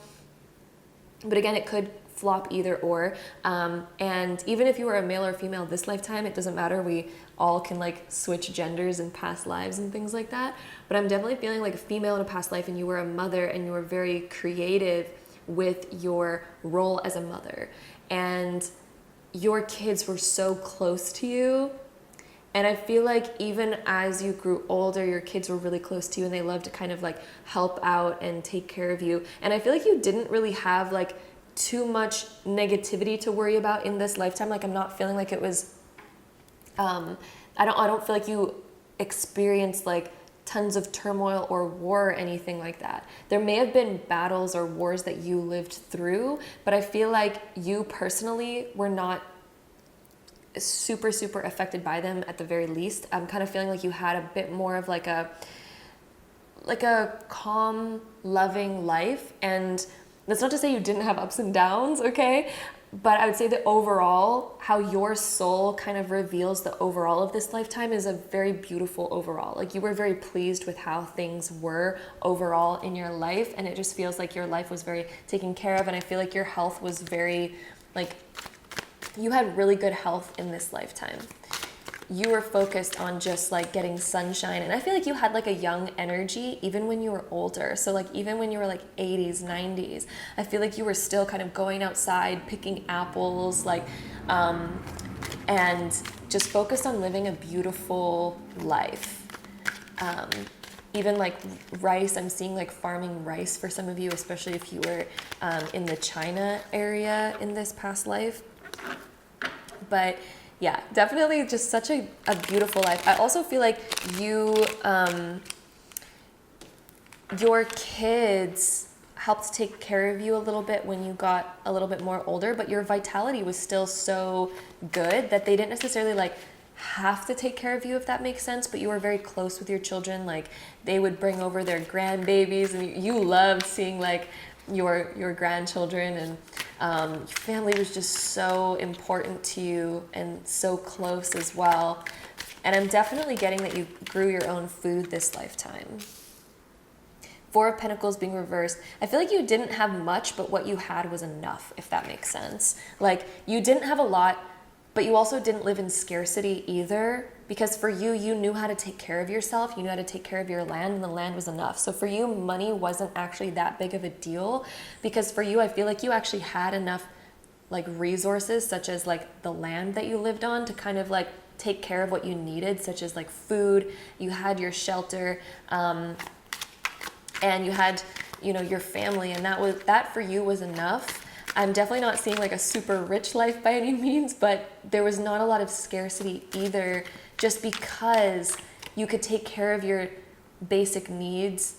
But again, it could flop either or. And even if you were a male or female this lifetime, it doesn't matter. We all can like switch genders in past lives and things like that. But I'm definitely feeling like a female in a past life, and you were a mother, and you were very creative with your role as a mother. And your kids were so close to you. And I feel like even as you grew older, your kids were really close to you, and they loved to kind of like help out and take care of you. And I feel like you didn't really have like too much negativity to worry about in this lifetime. Like I'm not feeling like it was, I don't feel like you experienced like tons of turmoil or war or anything like that. There may have been battles or wars that you lived through, but I feel like you personally were not super affected by them at the very least. I'm kind of feeling like you had a bit more of like a calm, loving life. And that's not to say you didn't have ups and downs, okay? But I would say that overall, how your soul kind of reveals the overall of this lifetime is a very beautiful overall. Like you were very pleased with how things were overall in your life, and it just feels like your life was very taken care of. And I feel like your health was very like, you had really good health in this lifetime. You were focused on just like getting sunshine. And I feel like you had like a young energy even when you were older. So like even when you were like 80s, 90s, I feel like you were still kind of going outside, picking apples, like, and just focused on living a beautiful life. Even like rice, I'm seeing like farming rice for some of you, especially if you were in the China area in this past life. But yeah, definitely just such a beautiful life. I also feel like you, your kids helped take care of you a little bit when you got a little bit more older, but your vitality was still so good that they didn't necessarily like have to take care of you, if that makes sense. But you were very close with your children. Like they would bring over their grandbabies, and you loved seeing like your grandchildren, and your family was just so important to you and so close as well. And I'm definitely getting that you grew your own food this lifetime. Four of Pentacles being reversed. I feel like you didn't have much, but what you had was enough, if that makes sense. Like you didn't have a lot, but you also didn't live in scarcity either, because for you, you knew how to take care of yourself, you knew how to take care of your land, and the land was enough. So for you, money wasn't actually that big of a deal, because for you, I feel like you actually had enough like resources, such as like the land that you lived on, to kind of like take care of what you needed, such as like food, you had your shelter, and you had, you know, your family, and that for you was enough. I'm definitely not seeing like a super rich life by any means, but there was not a lot of scarcity either, just because you could take care of your basic needs,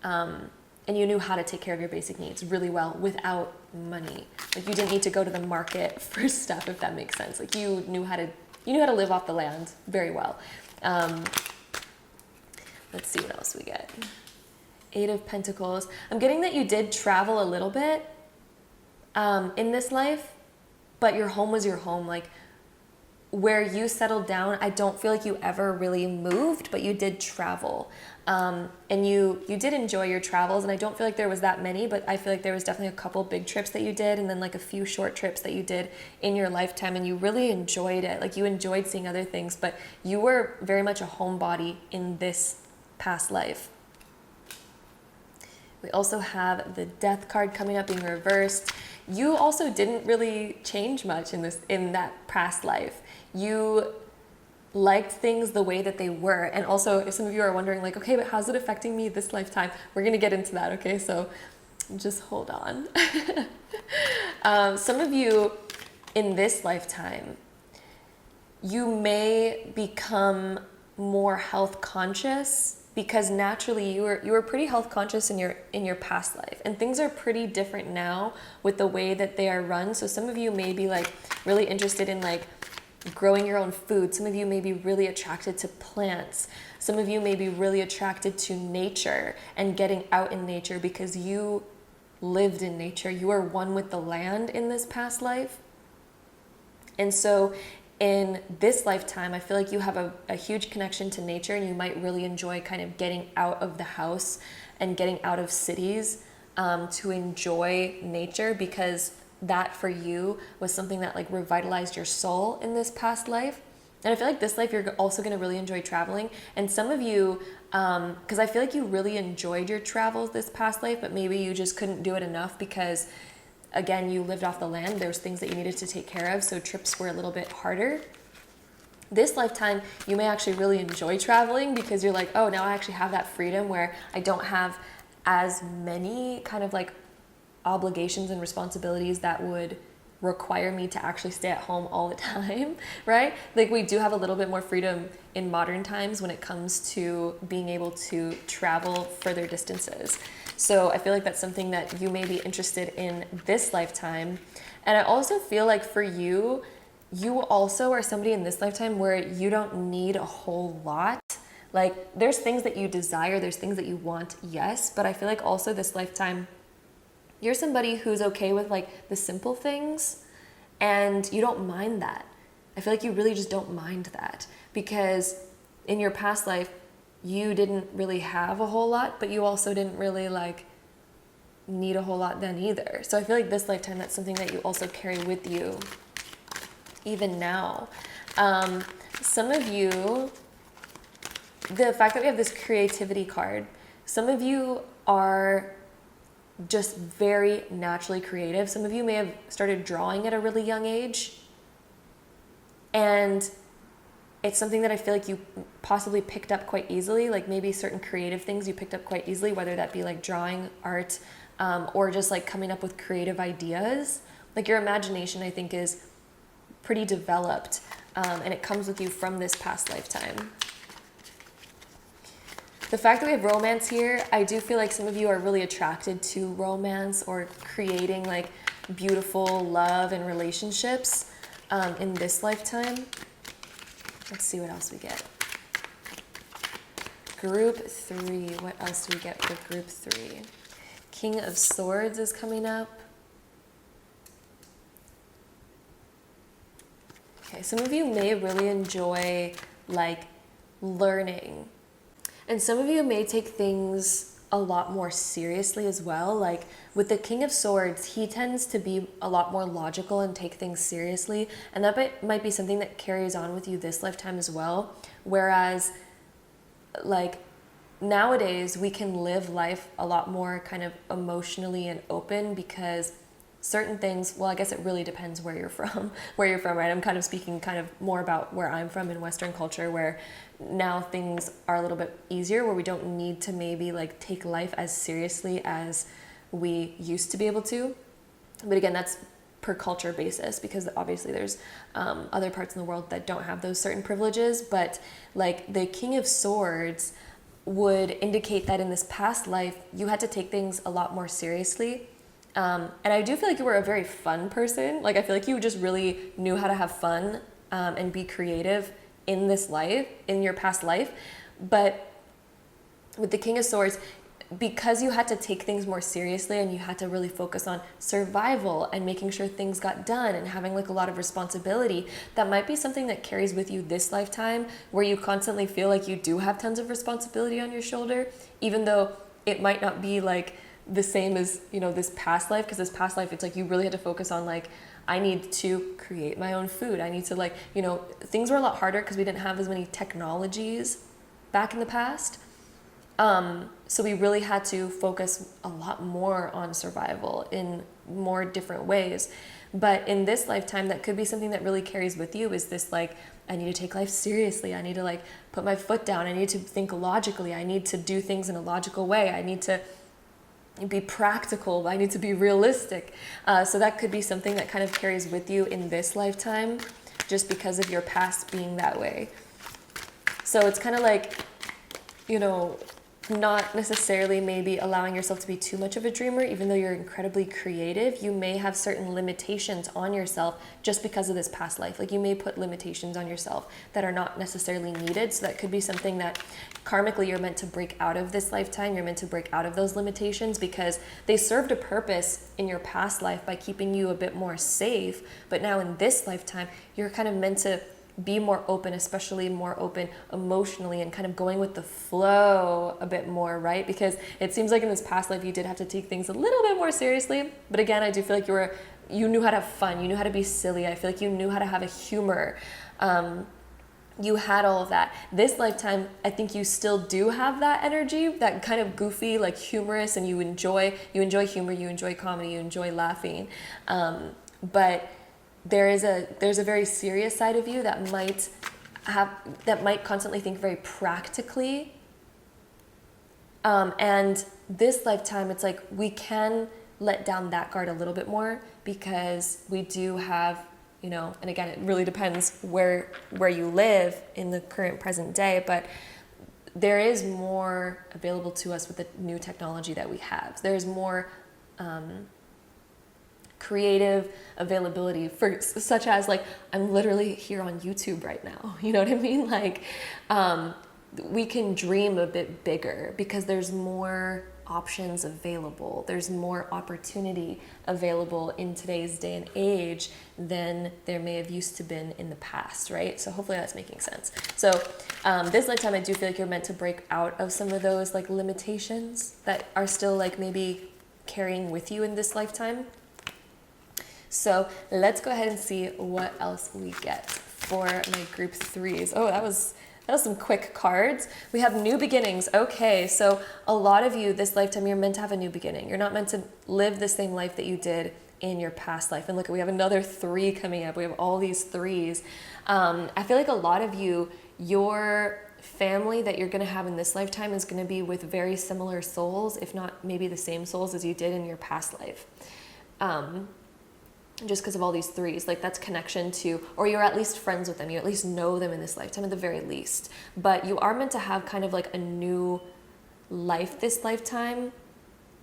and you knew how to take care of your basic needs really well without money. Like you didn't need to go to the market for stuff, if that makes sense. Like you knew how to live off the land very well. Let's see what else we get. Eight of Pentacles. I'm getting that you did travel a little bit in this life, but your home was your home. Like where you settled down, I don't feel like you ever really moved, but you did travel. And you did enjoy your travels, and I don't feel like there was that many, but I feel like there was definitely a couple big trips that you did, and then like a few short trips that you did in your lifetime, and you really enjoyed it. Like you enjoyed seeing other things, but you were very much a homebody in this past life. We also have the Death card coming up being reversed. You also didn't really change much in that past life. You liked things the way that they were. And also, if some of you are wondering like, okay, but how's it affecting me this lifetime? We're going to get into that, okay? So just hold on. Some of you in this lifetime, you may become more health conscious because naturally you were pretty health conscious in your past life, and things are pretty different now with the way that they are run. So some of you may be like really interested in like growing your own food. Some of you may be really attracted to plants. Some of you may be really attracted to nature and getting out in nature because you lived in nature. You are one with the land in this past life. And so in this lifetime, I feel like you have a huge connection to nature, and you might really enjoy kind of getting out of the house and getting out of cities to enjoy nature, because that for you was something that like revitalized your soul in this past life. And I feel like this life you're also going to really enjoy traveling. And some of you, because I feel like you really enjoyed your travels this past life, but maybe you just couldn't do it enough because again, you lived off the land. There's things that you needed to take care of, so trips were a little bit harder. This lifetime, you may actually really enjoy traveling because you're like, oh, now I actually have that freedom where I don't have as many kind of like obligations and responsibilities that would require me to actually stay at home all the time, right? Like we do have a little bit more freedom in modern times when it comes to being able to travel further distances. So I feel like that's something that you may be interested in this lifetime. And I also feel like for you, you also are somebody in this lifetime where you don't need a whole lot. Like there's things that you desire, there's things that you want, yes, but I feel like also this lifetime, you're somebody who's okay with like the simple things, and you don't mind that. I feel like you really just don't mind that, because in your past life, you didn't really have a whole lot, but you also didn't really like need a whole lot then either. So I feel like this lifetime, that's something that you also carry with you even now. Some of you, the fact that we have this creativity card, some of you are just very naturally creative. Some of you may have started drawing at a really young age, and it's something that I feel like you possibly picked up quite easily, like maybe certain creative things you picked up quite easily, whether that be like drawing, art, or just like coming up with creative ideas. Like your imagination, I think, is pretty developed, and it comes with you from this past lifetime. The fact that we have romance here, I do feel like some of you are really attracted to romance or creating like beautiful love and relationships in this lifetime. Let's see what else we get. Group 3. What else do we get for group 3? King of Swords is coming up. Okay, some of you may really enjoy like learning. And some of you may take things a lot more seriously as well. Like with the King of Swords, he tends to be a lot more logical and take things seriously. And that might be something that carries on with you this lifetime as well. Whereas like nowadays, we can live life a lot more kind of emotionally and open, because certain things, well, I guess it really depends where you're from, right? I'm kind of speaking kind of more about where I'm from in Western culture, where now things are a little bit easier, where we don't need to maybe like take life as seriously as we used to be able to. But again, that's per culture basis, because obviously there's other parts in the world that don't have those certain privileges. But like the King of Swords would indicate that in this past life, you had to take things a lot more seriously. And I do feel like you were a very fun person. Like I feel like you just really knew how to have fun and be creative in this life, in your past life. But with the King of Swords, because you had to take things more seriously and you had to really focus on survival and making sure things got done and having like a lot of responsibility, that might be something that carries with you this lifetime, where you constantly feel like you do have tons of responsibility on your shoulder, even though it might not be like the same as, you know, this past life. Because this past life, it's like you really had to focus on like, I need to create my own food. I need to like, you know, things were a lot harder because we didn't have as many technologies back in the past. So we really had to focus a lot more on survival in more different ways. But in this lifetime, that could be something that really carries with you, is this like, I need to take life seriously. I need to like put my foot down. I need to think logically. I need to do things in a logical way. I need to be practical. I need to be realistic. So that could be something that kind of carries with you in this lifetime, just because of your past being that way. So it's kind of like you know, not necessarily maybe allowing yourself to be too much of a dreamer, even though you're incredibly creative. You may have certain limitations on yourself just because of this past life. Like you may put limitations on yourself that are not necessarily needed. So that could be something that karmically you're meant to break out of this lifetime. You're meant to break out of those limitations because they served a purpose in your past life by keeping you a bit more safe. But now in this lifetime, you're kind of meant to be more open, especially more open emotionally and kind of going with the flow a bit more, right? Because it seems like in this past life you did have to take things a little bit more seriously. But again, I do feel like you knew how to have fun. You knew how to be silly. I feel like you knew how to have a humor. You had all of that. This lifetime, I think you still do have that energy, that kind of goofy, like humorous, and you enjoy humor, you enjoy comedy, you enjoy laughing. But there's a very serious side of you that might constantly think very practically. And this lifetime, it's like we can let down that guard a little bit more because we do have, you know, and again, it really depends where you live in the current present day, but there is more available to us with the new technology that we have. There's more creative availability for such as like I'm literally here on YouTube right now, you know what I mean? Like we can dream a bit bigger because there's more options available, there's more opportunity available in today's day and age than there may have used to been in the past, right? So hopefully that's making sense. So this lifetime I do feel like you're meant to break out of some of those like limitations that are still like maybe carrying with you in this lifetime. So let's go ahead and see what else we get for my group threes. Oh, that was some quick cards. We have new beginnings. Okay, so a lot of you this lifetime, you're meant to have a new beginning. You're not meant to live the same life that you did in your past life. And look, we have another 3 coming up. We have all these 3s. I feel like a lot of you, your family that you're going to have in this lifetime is going to be with very similar souls, if not maybe the same souls as you did in your past life. Just because of all these 3s, like that's connection to, or you're at least friends with them, you at least know them in this lifetime at the very least. But you are meant to have kind of like a new life this lifetime.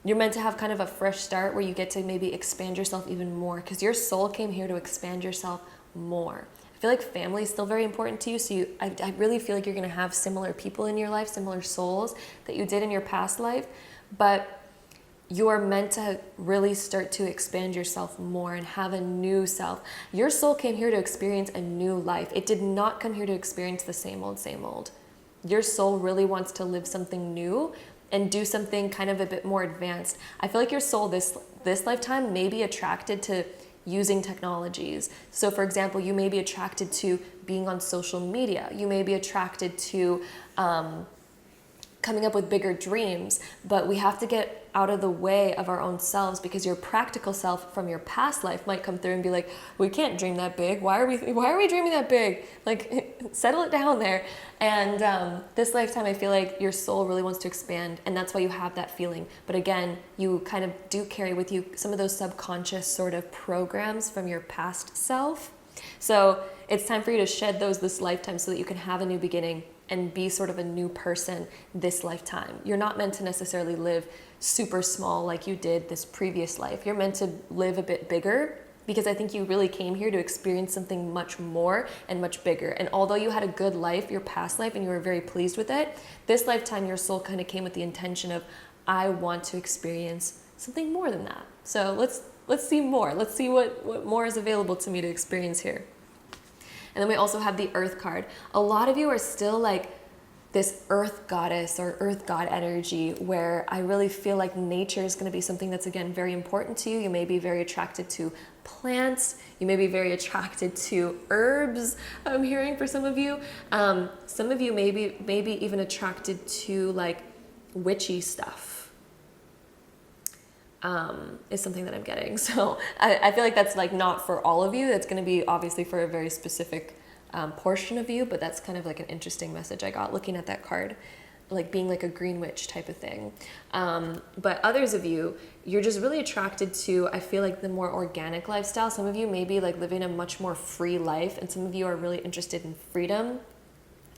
You're meant to have kind of a fresh start where you get to maybe expand yourself even more because your soul came here to expand yourself more. I feel like family is still very important to you. So I really feel like you're going to have similar people in your life, similar souls that you did in your past life. But you are meant to really start to expand yourself more and have a new self. Your soul came here to experience a new life. It did not come here to experience the same old, same old. Your soul really wants to live something new and do something kind of a bit more advanced. I feel like your soul this lifetime may be attracted to using technologies. So for example, you may be attracted to being on social media. You may be attracted to coming up with bigger dreams, but we have to get out of the way of our own selves because your practical self from your past life might come through and be like, we can't dream that big. Why are we dreaming that big? Like, settle it down there. And this lifetime, I feel like your soul really wants to expand, and that's why you have that feeling. But again, you kind of do carry with you some of those subconscious sort of programs from your past self. So it's time for you to shed those this lifetime so that you can have a new beginning and be sort of a new person this lifetime. You're not meant to necessarily live super small like you did this previous life. You're meant to live a bit bigger because I think you really came here to experience something much more and much bigger. And although you had a good life, your past life, and you were very pleased with it, this lifetime your soul kind of came with the intention of, I want to experience something more than that. So let's see more. Let's see what more is available to me to experience here. And then we also have the Earth card. A lot of you are still like this Earth goddess or Earth god energy where I really feel like nature is going to be something that's, again, very important to you. You may be very attracted to plants. You may be very attracted to herbs, I'm hearing for some of you. Some of you may be even attracted to like witchy stuff. Is something that I'm getting. So I feel like that's like not for all of you. That's going to be obviously for a very specific portion of you, but that's kind of like an interesting message I got looking at that card, like being like a green witch type of thing. But others of you, you're just really attracted to, I feel like, the more organic lifestyle. Some of you may be like living a much more free life, and some of you are really interested in freedom.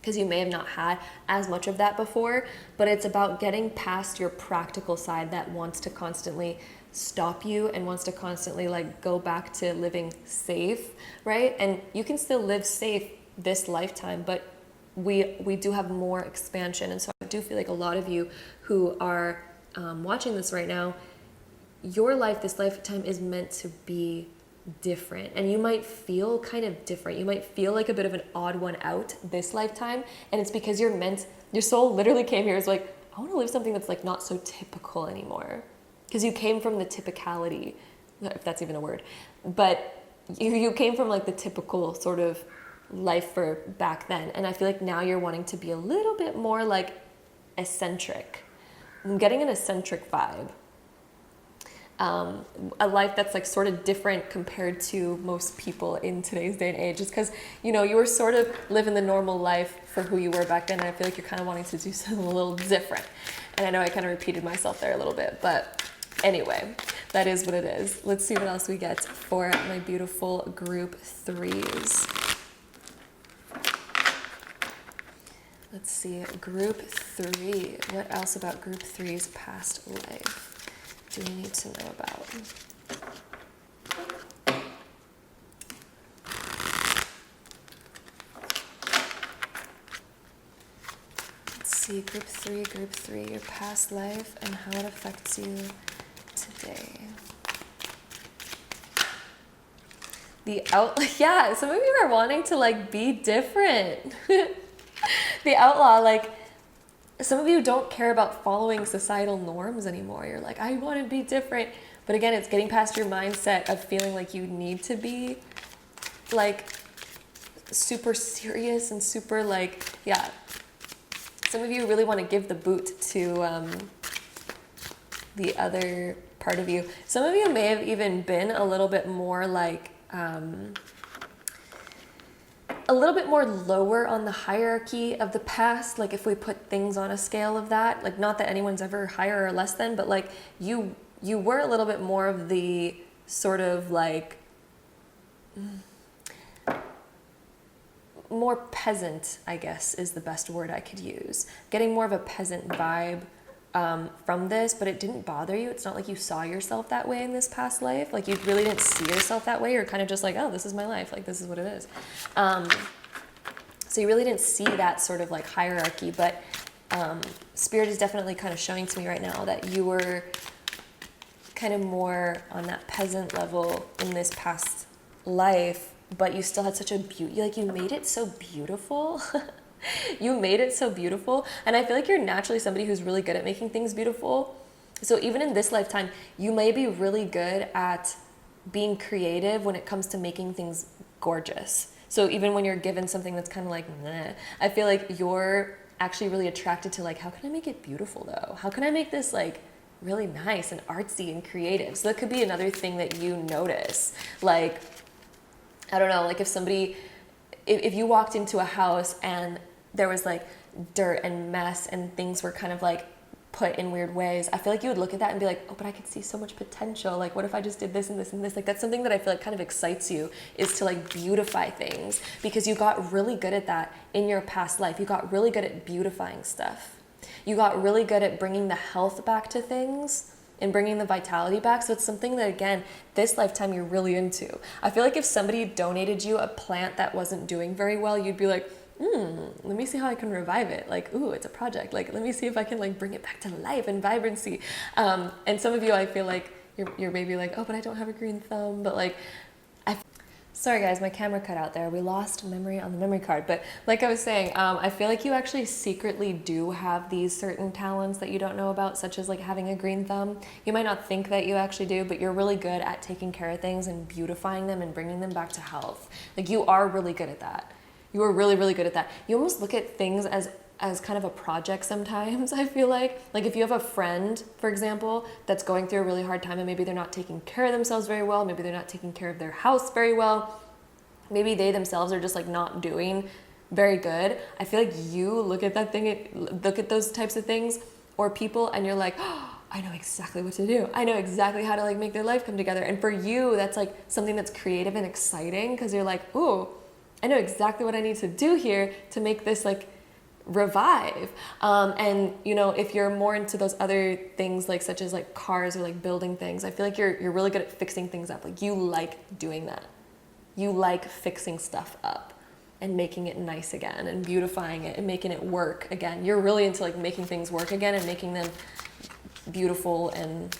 because you may have not had as much of that before, but it's about getting past your practical side that wants to constantly stop you and wants to constantly like go back to living safe, right? And you can still live safe this lifetime, but we do have more expansion. And so I do feel like a lot of you who are watching this right now, your life this lifetime is meant to be different, and you might feel kind of different. You might feel like a bit of an odd one out this lifetime, and it's because your soul literally came here as like, I want to live something that's like not so typical anymore, because you came from the typicality, if that's even a word, but you came from like the typical sort of life for back then, and I feel like now you're wanting to be a little bit more like eccentric. I'm getting an eccentric vibe. A life that's like sort of different compared to most people in today's day and age, just because, you know, you were sort of living the normal life for who you were back then, and I feel like you're kind of wanting to do something a little different. And I know I kind of repeated myself there a little bit, but anyway, that is what it is. Let's see what else we get for my beautiful group threes. Let's see, group three. What else about group three's past life do we need to know about? Let's see, group three, your past life and how it affects you today. Yeah, some of you are wanting to like be different. The outlaw, like, some of you don't care about following societal norms anymore. You're like, I want to be different. But again, it's getting past your mindset of feeling like you need to be like super serious and super like, yeah. Some of you really want to give the boot to the other part of you. Some of you may have even been a little bit more like, a little bit more lower on the hierarchy of the past. Like if we put things on a scale of that, like not that anyone's ever higher or less than, but like you were a little bit more of the sort of like more peasant, I guess is the best word I could use. Getting more of a peasant vibe from this, but it didn't bother you. It's not like you saw yourself that way in this past life. Like you really didn't see yourself that way. You're kind of just like, oh, this is my life. Like this is what it is. So you really didn't see that sort of like hierarchy, but Spirit is definitely kind of showing to me right now that you were kind of more on that peasant level in this past life, but you still had such a beauty, like you made it so beautiful. You made it so beautiful. And I feel like you're naturally somebody who's really good at making things beautiful. So even in this lifetime, you may be really good at being creative when it comes to making things gorgeous. So even when you're given something that's kind of like, meh, I feel like you're actually really attracted to like, how can I make it beautiful though? How can I make this like really nice and artsy and creative? So that could be another thing that you notice. Like, I don't know, like if you walked into a house and there was like dirt and mess and things were kind of like put in weird ways, I feel like you would look at that and be like, oh, but I could see so much potential. Like, what if I just did this and this and this? Like, that's something that I feel like kind of excites you, is to like beautify things, because you got really good at that in your past life. You got really good at beautifying stuff. You got really good at bringing the health back to things and bringing the vitality back. So it's something that, again, this lifetime you're really into. I feel like if somebody donated you a plant that wasn't doing very well, you'd be like, let me see how I can revive it. Like, ooh, it's a project. Like, let me see if I can like bring it back to life and vibrancy. And some of you, I feel like you're maybe like, oh, but I don't have a green thumb. But like, sorry guys, my camera cut out there. We lost memory on the memory card. But like I was saying, I feel like you actually secretly do have these certain talents that you don't know about, such as like having a green thumb. You might not think that you actually do, but you're really good at taking care of things and beautifying them and bringing them back to health. Like, you are really good at that. You are really, really good at that. You almost look at things as kind of a project sometimes, I feel like. Like if you have a friend, for example, that's going through a really hard time and maybe they're not taking care of themselves very well, maybe they're not taking care of their house very well, maybe they themselves are just like not doing very good. I feel like you look at that thing, look at those types of things or people, and you're like, oh, I know exactly what to do. I know exactly how to like make their life come together. And for you, that's like something that's creative and exciting, because you're like, ooh, I know exactly what I need to do here to make this like revive. And you know, if you're more into those other things, like such as like cars or like building things, I feel like you're really good at fixing things up. Like you like doing that. You like fixing stuff up and making it nice again and beautifying it and making it work again. You're really into like making things work again and making them beautiful and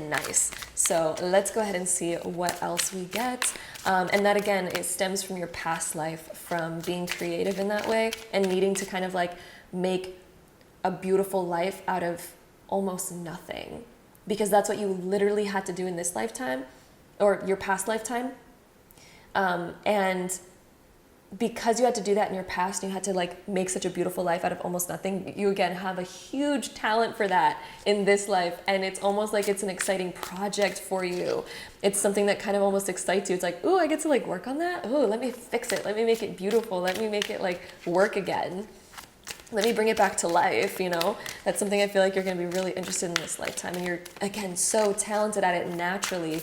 nice. So let's go ahead and see what else we get. And that again, it stems from your past life, from being creative in that way and needing to kind of like make a beautiful life out of almost nothing, because that's what you literally had to do in this lifetime or your past lifetime. And because you had to do that in your past, you had to like make such a beautiful life out of almost nothing, you again have a huge talent for that in this life. And it's almost like it's an exciting project for you. It's something that kind of almost excites you. It's like, ooh, I get to like work on that. Ooh, let me fix it. Let me make it beautiful. Let me make it like work again. Let me bring it back to life, you know? That's something I feel like you're going to be really interested in this lifetime. And you're, again, so talented at it naturally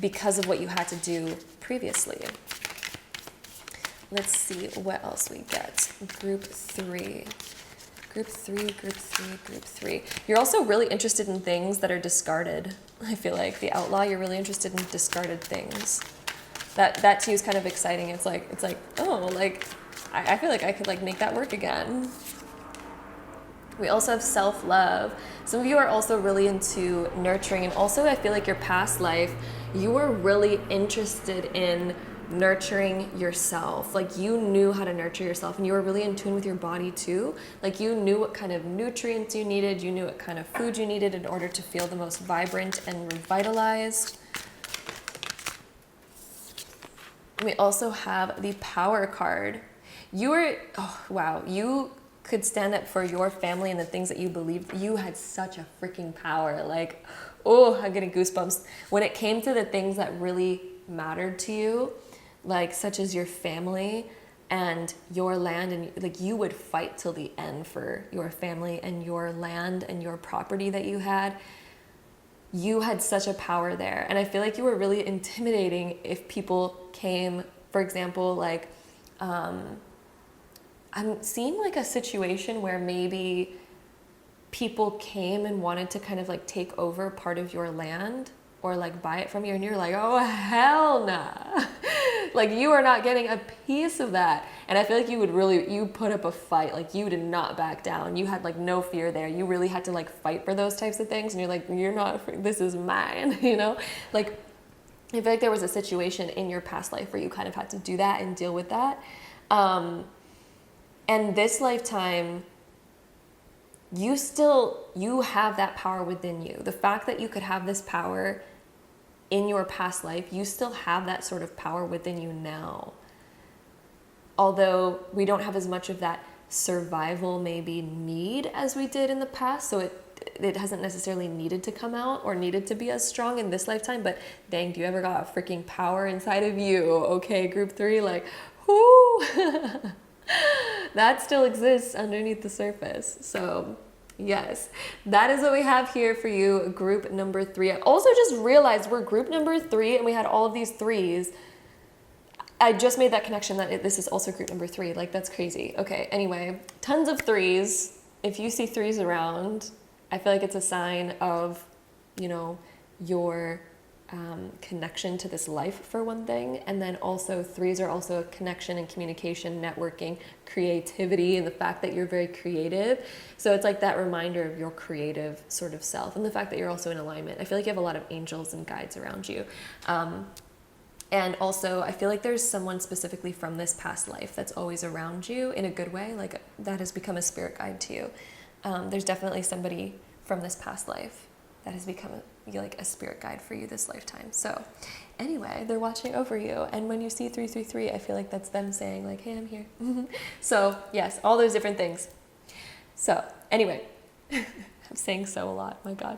because of what you had to do previously. Let's see what else we get. Group 3. Group 3, group 3, group 3. You're also really interested in things that are discarded. I feel like the outlaw, you're really interested in discarded things. That to you is kind of exciting. It's like, oh, like, I feel like I could like make that work again. We also have self-love. Some of you are also really into nurturing. And also I feel like your past life, you were really interested in nurturing yourself. Like you knew how to nurture yourself and you were really in tune with your body too. Like you knew what kind of nutrients you needed. You knew what kind of food you needed in order to feel the most vibrant and revitalized. We also have the Power card. You were, oh wow, you could stand up for your family and the things that you believed. You had such a freaking power. Like, oh, I'm getting goosebumps. When it came to the things that really mattered to you, like such as your family and your land, and like you would fight till the end for your family and your land and your property that you had. You had such a power there. And I feel like you were really intimidating if people came, for example, like, I'm seeing like a situation where maybe people came and wanted to kind of like take over part of your land or like buy it from you, and you're like, oh, hell nah. Like you are not getting a piece of that. And I feel like you put up a fight. Like you did not back down. You had like no fear there. You really had to like fight for those types of things. And you're like, you're not, this is mine, you know? Like I feel like there was a situation in your past life where you kind of had to do that and deal with that. And this lifetime, you have that power within you. The fact that you could have this power in your past life, you still have that sort of power within you now. Although we don't have as much of that survival maybe need as we did in the past, so it hasn't necessarily needed to come out or needed to be as strong in this lifetime, but dang, do you ever got a freaking power inside of you? Okay, group 3, like, whoo! That still exists underneath the surface. So yes, that is what we have here for you, group number 3. I also just realized we're group number 3 and we had all of these 3s. I just made that connection that this is also group number 3. Like, that's crazy. Okay, anyway, tons of 3s. If you see 3s around, I feel like it's a sign of, you know, your connection to this life for one thing. And then also 3s are also a connection and communication, networking, creativity, and the fact that you're very creative. So it's like that reminder of your creative sort of self and the fact that you're also in alignment. I feel like you have a lot of angels and guides around you. And also I feel like there's someone specifically from this past life that's always around you in a good way, like that has become a spirit guide to you. There's definitely somebody from this past life that has become like a spirit guide for you this lifetime. So anyway, they're watching over you. And when you see 333, I feel like that's them saying like, hey, I'm here. So yes, all those different things. So anyway, I'm saying so a lot, my God.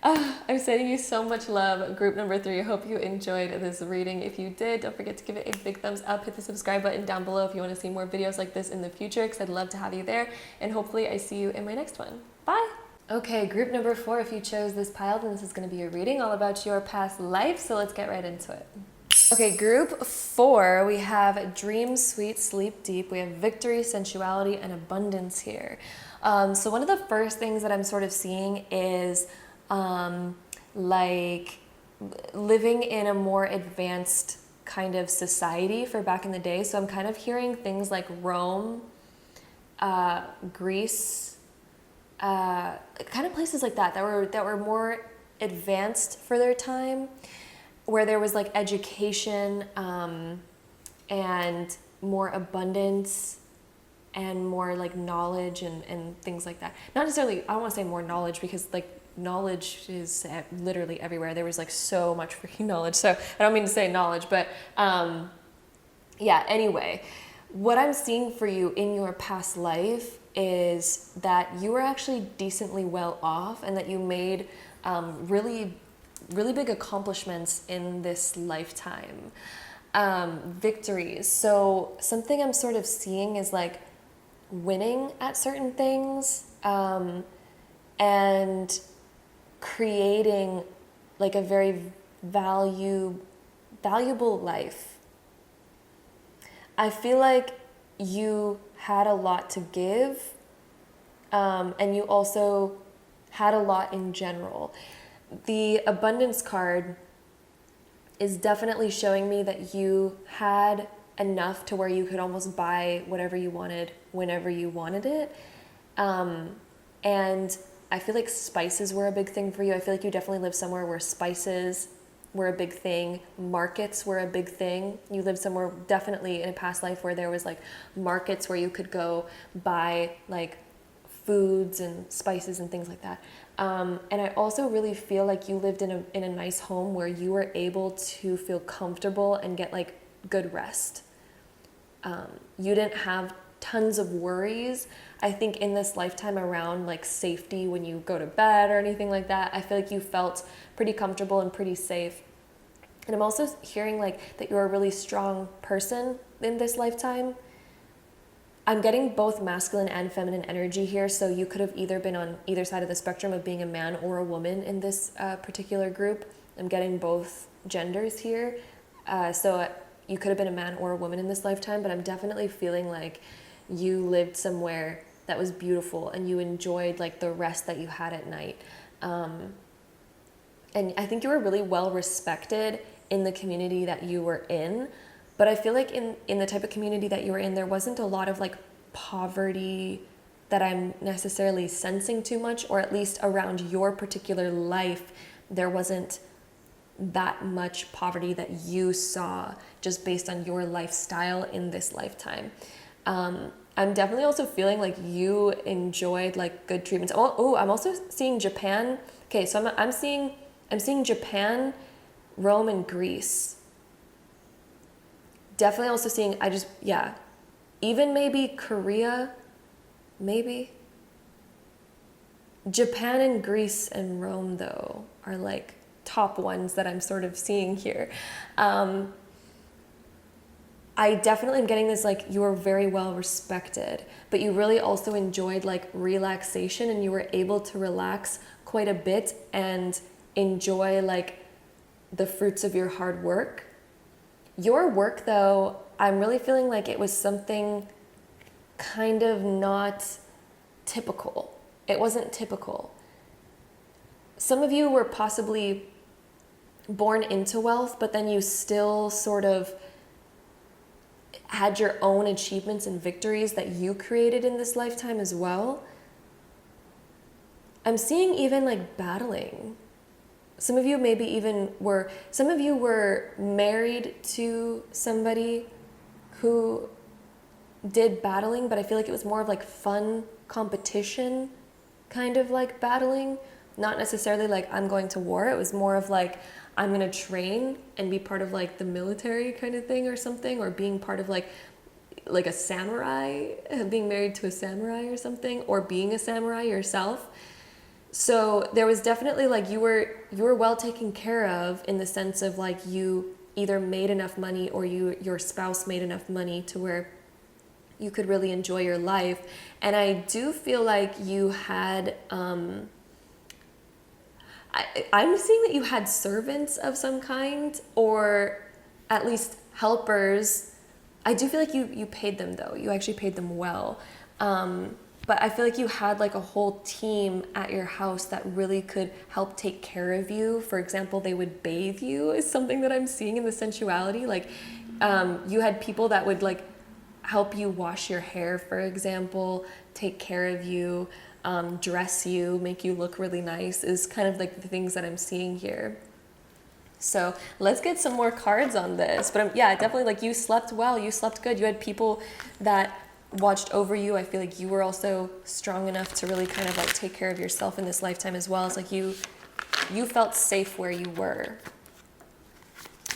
I'm sending you so much love, group number 3. I hope you enjoyed this reading. If you did, don't forget to give it a big thumbs up. Hit the subscribe button down below if you want to see more videos like this in the future, because I'd love to have you there. And hopefully I see you in my next one. Bye. Okay, group number 4, if you chose this pile, then this is going to be a reading all about your past life. So let's get right into it. Okay, group 4, we have dream sweet, sleep deep. We have victory, sensuality, and abundance here. So one of the first things that I'm sort of seeing is like living in a more advanced kind of society for back in the day. So I'm kind of hearing things like Rome, Greece, kind of places like that were more advanced for their time, where there was like education and more abundance and more like knowledge and things like that. Not necessarily, I don't want to say more knowledge, because like knowledge is literally everywhere. There was like so much freaking knowledge. So I don't mean to say knowledge, but yeah, anyway, what I'm seeing for you in your past life is that you were actually decently well off, and that you made really big accomplishments in this lifetime. Victories. So something I'm sort of seeing is like winning at certain things, and creating like a very valuable life. I feel like you had a lot to give, and you also had a lot in general. The abundance card is definitely showing me that you had enough to where you could almost buy whatever you wanted whenever you wanted it. And I feel like spices were a big thing for you. I feel like you definitely lived somewhere where spices were a big thing. Markets were a big thing. You lived somewhere definitely in a past life where there was like markets where you could go buy like foods and spices and things like that. And I also really feel like you lived in a nice home where you were able to feel comfortable and get like good rest. You didn't have tons of worries. I think in this lifetime around like safety when you go to bed or anything like that, I feel like you felt pretty comfortable and pretty safe. And I'm also hearing like that you're a really strong person in this lifetime. I'm getting both masculine and feminine energy here, so you could have either been on either side of the spectrum of being a man or a woman in this particular group. I'm getting both genders here, so you could have been a man or a woman in this lifetime, but I'm definitely feeling like you lived somewhere that was beautiful and you enjoyed like the rest that you had at night. And I think you were really well respected in the community that you were in. But I feel like in the type of community that you were in, there wasn't a lot of like poverty that I'm necessarily sensing too much, or at least around your particular life, there wasn't that much poverty that you saw just based on your lifestyle in this lifetime. I'm definitely also feeling like you enjoyed like good treatments. Oh, I'm also seeing Japan. Okay, so I'm seeing Japan, Rome, and Greece. Definitely also seeing, even maybe Korea, maybe. Japan and Greece and Rome, though, are like top ones that I'm sort of seeing here. I definitely am getting this, like, you were very well respected, but you really also enjoyed like relaxation, and you were able to relax quite a bit and enjoy like the fruits of your hard work. Your work, though, I'm really feeling like it was something kind of not typical. It wasn't typical. Some of you were possibly born into wealth, but then you still sort of had your own achievements and victories that you created in this lifetime as well. I'm seeing even like battling. Some of you were married to somebody who did battling, but I feel like it was more of like fun competition kind of like battling, not necessarily like I'm going to war. It was more of like I'm going to train and be part of like the military kind of thing or something, or being part of like a samurai, being married to a samurai or something, or being a samurai yourself. So there was definitely like you were well taken care of, in the sense of like you either made enough money or your spouse made enough money to where you could really enjoy your life. And I do feel like you had I'm seeing that you had servants of some kind, or at least helpers. I do feel like you paid them though. You actually paid them well. But I feel like you had like a whole team at your house that really could help take care of you. For example, they would bathe you is something that I'm seeing in the sensuality. Like you had people that would like help you wash your hair, for example, take care of you, dress you, make you look really nice is kind of like the things that I'm seeing here. So let's get some more cards on this. But yeah, definitely like you slept well, you slept good. You had people that watched over you. I feel like you were also strong enough to really kind of like take care of yourself in this lifetime as well. It's like you felt safe where you were.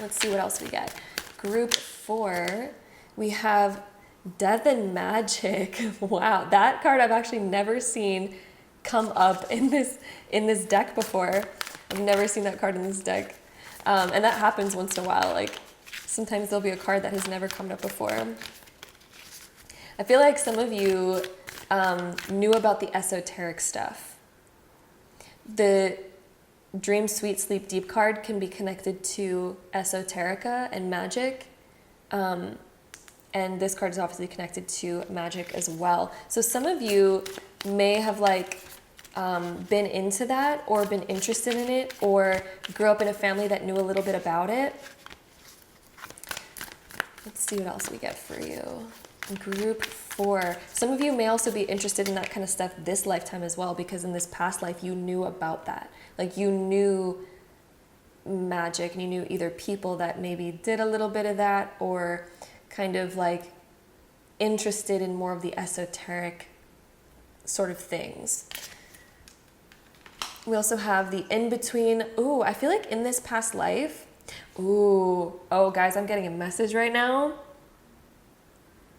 Let's see what else we get. Group 4, we have Death and Magic. Wow, that card I've actually never seen come up in this deck before. I've never seen that card in this deck. And that happens once in a while. Like sometimes there'll be a card that has never come up before. I feel like some of you knew about the esoteric stuff. The Dream Sweet Sleep Deep card can be connected to esoterica and magic. And this card is obviously connected to magic as well. So some of you may have like been into that or been interested in it or grew up in a family that knew a little bit about it. Let's see what else we get for you. Group 4. Some of you may also be interested in that kind of stuff this lifetime as well, because in this past life you knew about that. Like you knew magic and you knew either people that maybe did a little bit of that or kind of like interested in more of the esoteric sort of things. We also have the in-between. Ooh, I feel like in this past life, oh guys, I'm getting a message right now.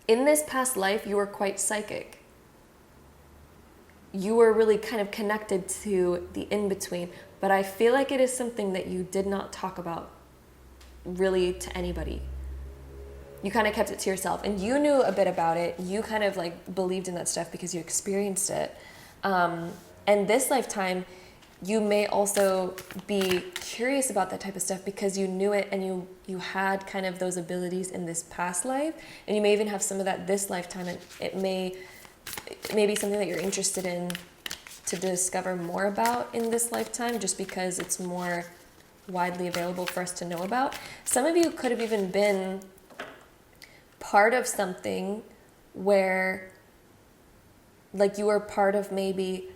In this past life, you were quite psychic. You were really kind of connected to the in-between, but I feel like it is something that you did not talk about really to anybody. You kind of kept it to yourself, and you knew a bit about it. You kind of like believed in that stuff because you experienced it. And this lifetime, you may also be curious about that type of stuff because you knew it and you had kind of those abilities in this past life, and you may even have some of that this lifetime, and it may be something that you're interested in to discover more about in this lifetime just because it's more widely available for us to know about. Some of you could have even been part of something where like you were part of maybe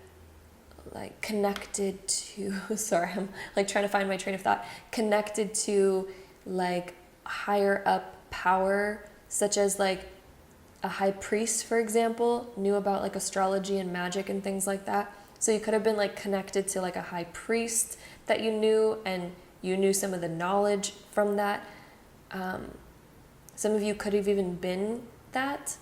like connected to, sorry, I'm like trying to find my train of thought, connected to like higher up power, such as like a high priest, for example, knew about like astrology and magic and things like that. So you could have been like connected to like a high priest that you knew, and you knew some of the knowledge from that. Some of you could have even been that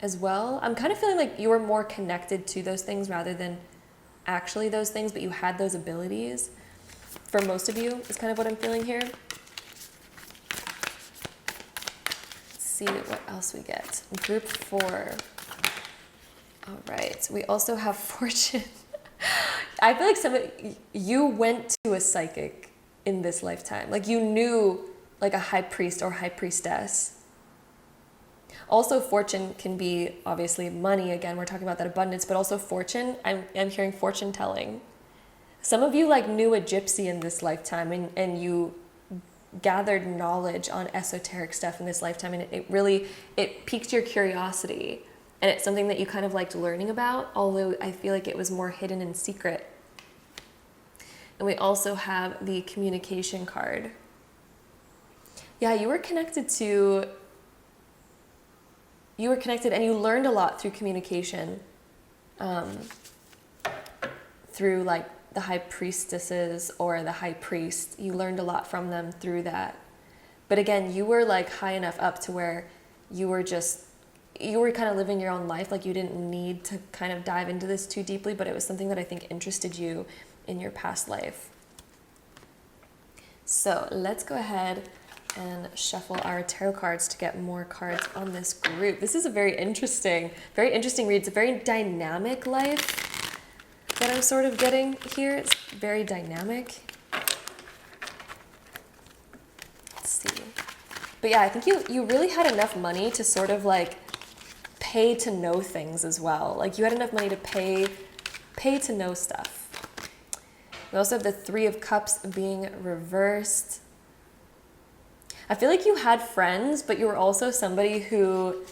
as well. I'm kind of feeling like you were more connected to those things rather than actually those things, but you had those abilities. For most of you is kind of what I'm feeling here. Let's see what else we get. Group 4. All right, we also have Fortune. I feel like some of you went to a psychic in this lifetime. Like you knew like a high priest or high priestess. Also, fortune can be obviously money. Again, we're talking about that abundance, but also fortune. I'm hearing fortune telling. Some of you like knew a gypsy in this lifetime, and you gathered knowledge on esoteric stuff in this lifetime, and it piqued your curiosity, and it's something that you kind of liked learning about, although I feel like it was more hidden and secret. And we also have the communication card. Yeah, you were connected and you learned a lot through communication, through like the high priestesses or the high priest. You learned a lot from them through that. But again, you were like high enough up to where you were kind of living your own life. Like you didn't need to kind of dive into this too deeply, but it was something that I think interested you in your past life. So let's go ahead and shuffle our tarot cards to get more cards on this group. This is a very interesting read. It's a very dynamic life that I'm sort of getting here. It's very dynamic. Let's see. But yeah, I think you really had enough money to sort of like pay to know things as well. Like you had enough money to pay to know stuff. We also have the Three of Cups being reversed. I feel like you had friends, but you were also somebody who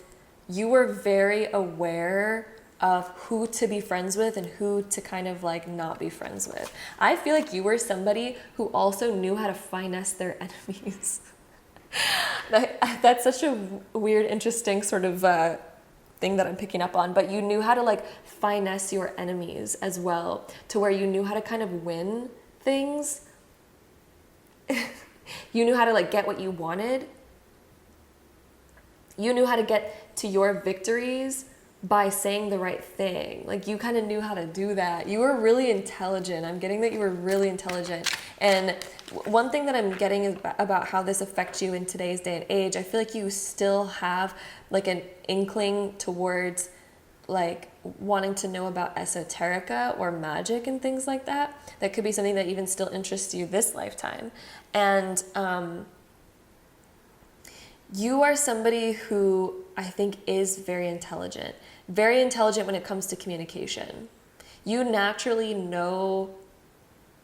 you were very aware of who to be friends with and who to kind of like not be friends with. I feel like you were somebody who also knew how to finesse their enemies. That's such a weird, interesting sort of thing that I'm picking up on, but you knew how to like finesse your enemies as well, to where you knew how to kind of win things. You knew how to like get what you wanted. You knew how to get to your victories by saying the right thing. Like you kind of knew how to do that. You were really intelligent. I'm getting that you were really intelligent. And one thing that I'm getting is about how this affects you in today's day and age. I feel like you still have like an inkling towards like wanting to know about esoterica or magic and things like that. That could be something that even still interests you this lifetime. And you are somebody who I think is very intelligent when it comes to communication. You naturally know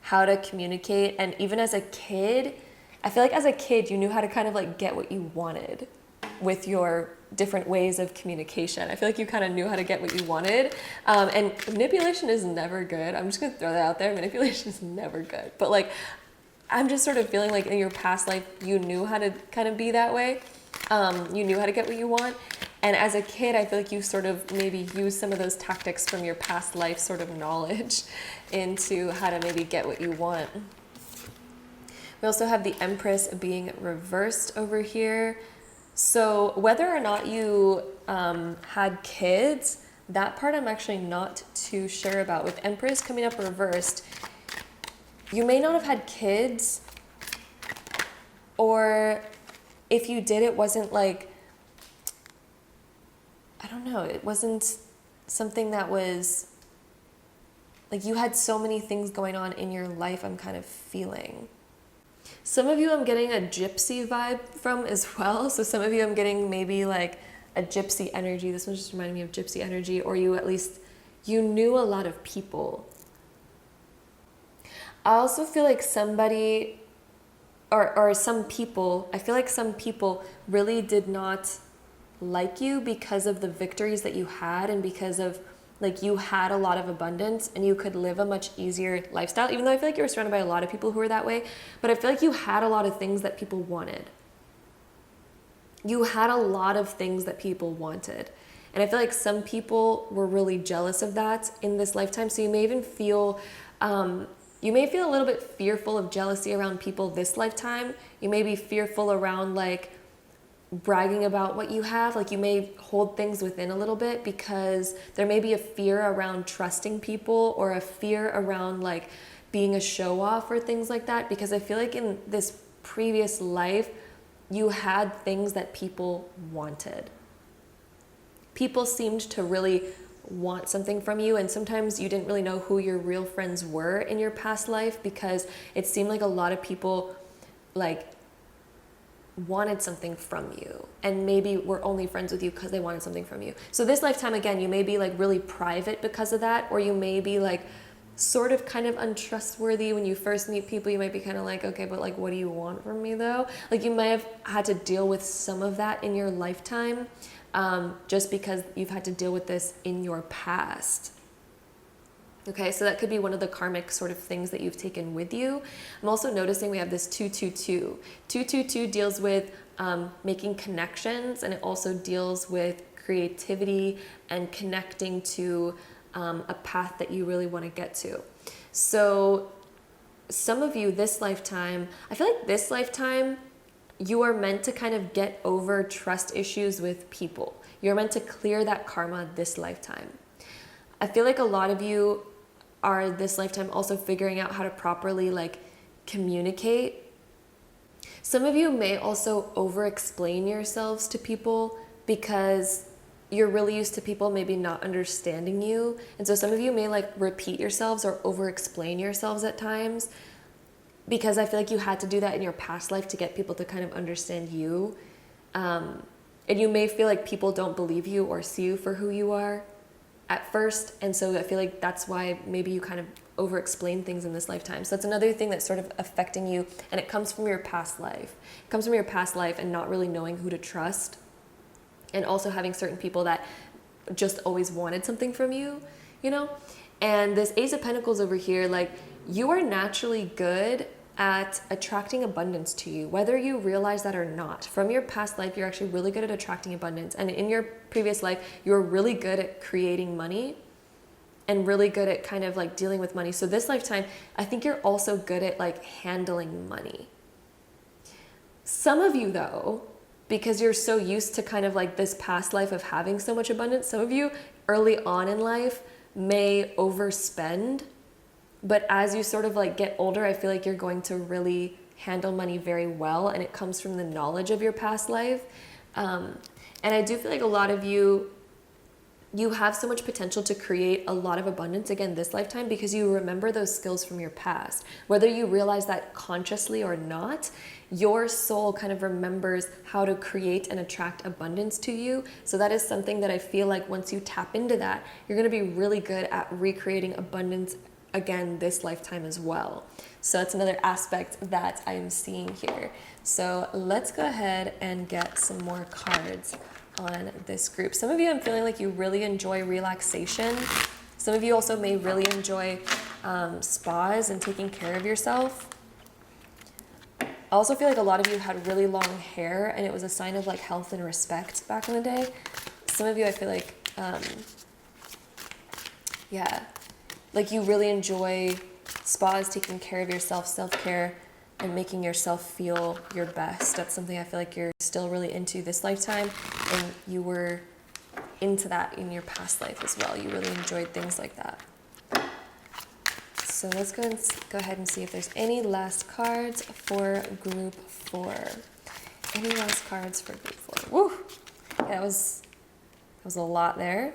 how to communicate. And even as a kid, I feel like as a kid, you knew how to kind of like get what you wanted with your different ways of communication. I feel like you kind of knew how to get what you wanted. And manipulation is never good. I'm just going to throw that out there. Manipulation is never good. But like, I'm just sort of feeling like in your past life, you knew how to kind of be that way. You knew how to get what you want. And as a kid, I feel like you sort of maybe used some of those tactics from your past life sort of knowledge into how to maybe get what you want. We also have the Empress being reversed over here. So whether or not you had kids, that part I'm actually not too sure about. With Empress coming up reversed, you may not have had kids, or if you did, it wasn't like, I don't know, it wasn't something that was, like you had so many things going on in your life, I'm kind of feeling. Some of you I'm getting a gypsy vibe from as well. So some of you I'm getting maybe like a gypsy energy. This one just reminded me of gypsy energy, or you at least, you knew a lot of people. I also feel like somebody, or some people, I feel like some people really did not like you because of the victories that you had, and because of like you had a lot of abundance and you could live a much easier lifestyle, even though I feel like you were surrounded by a lot of people who were that way. But I feel like you had a lot of things that people wanted. You had a lot of things that people wanted. And I feel like some people were really jealous of that in this lifetime. So you may even feel, you may feel a little bit fearful of jealousy around people this lifetime. You may be fearful around like bragging about what you have. Like you may hold things within a little bit because there may be a fear around trusting people, or a fear around like being a show off or things like that. Because I feel like in this previous life, you had things that people wanted. People seemed to really want something from you, and sometimes you didn't really know who your real friends were in your past life, because it seemed like a lot of people like wanted something from you, and maybe were only friends with you because they wanted something from you. So this lifetime, again, you may be like really private because of that, or you may be like sort of kind of untrustworthy when you first meet people. You might be kind of like, okay, but like, what do you want from me though? Like you might have had to deal with some of that in your lifetime, just because you've had to deal with this in your past. Okay, so that could be one of the karmic sort of things that you've taken with you. I'm also noticing we have this 222. 222 deals with making connections, and it also deals with creativity and connecting to a path that you really want to get to. So some of you this lifetime, I feel like this lifetime, you are meant to kind of get over trust issues with people. You're meant to clear that karma this lifetime. I feel like a lot of you are this lifetime also figuring out how to properly like communicate. Some of you may also over-explain yourselves to people because you're really used to people maybe not understanding you. And so some of you may like repeat yourselves or over-explain yourselves at times. because I feel like you had to do that in your past life to get people to kind of understand you. And you may feel like people don't believe you or see you for who you are at first. And so I feel like that's why maybe you kind of over-explain things in this lifetime. So that's another thing that's sort of affecting you. And it comes from your past life. It comes from your past life and not really knowing who to trust. And also having certain people that just always wanted something from you, you know? And this Ace of Pentacles over here, like, you are naturally good at attracting abundance to you, whether you realize that or not. From your past life, you're actually really good at attracting abundance. And in your previous life, you're really good at creating money and really good at kind of like dealing with money. So this lifetime, I think you're also good at like handling money. Some of you though, because you're so used to kind of like this past life of having so much abundance, some of you early on in life may overspend. But as you sort of like get older, I feel like you're going to really handle money very well. And it comes from the knowledge of your past life. And I do feel like a lot of you have so much potential to create a lot of abundance again this lifetime because you remember those skills from your past. Whether you realize that consciously or not, your soul kind of remembers how to create and attract abundance to you. So that is something that I feel like once you tap into that, you're going to be really good at recreating abundance again this lifetime as well. So that's another aspect that I'm seeing here. So let's go ahead and get some more cards on this group. Some of you, I'm feeling like you really enjoy relaxation. Some of you also may really enjoy spas and taking care of yourself. I also feel like a lot of you had really long hair and it was a sign of like health and respect back in the day. Some of you, I feel like, like you really enjoy spas, taking care of yourself, self-care, and making yourself feel your best. That's something I feel like you're still really into this lifetime, and you were into that in your past life as well. You really enjoyed things like that. So let's go ahead and see if there's any last cards for group 4. Any last cards for group 4? Woo! Yeah, that was a lot there.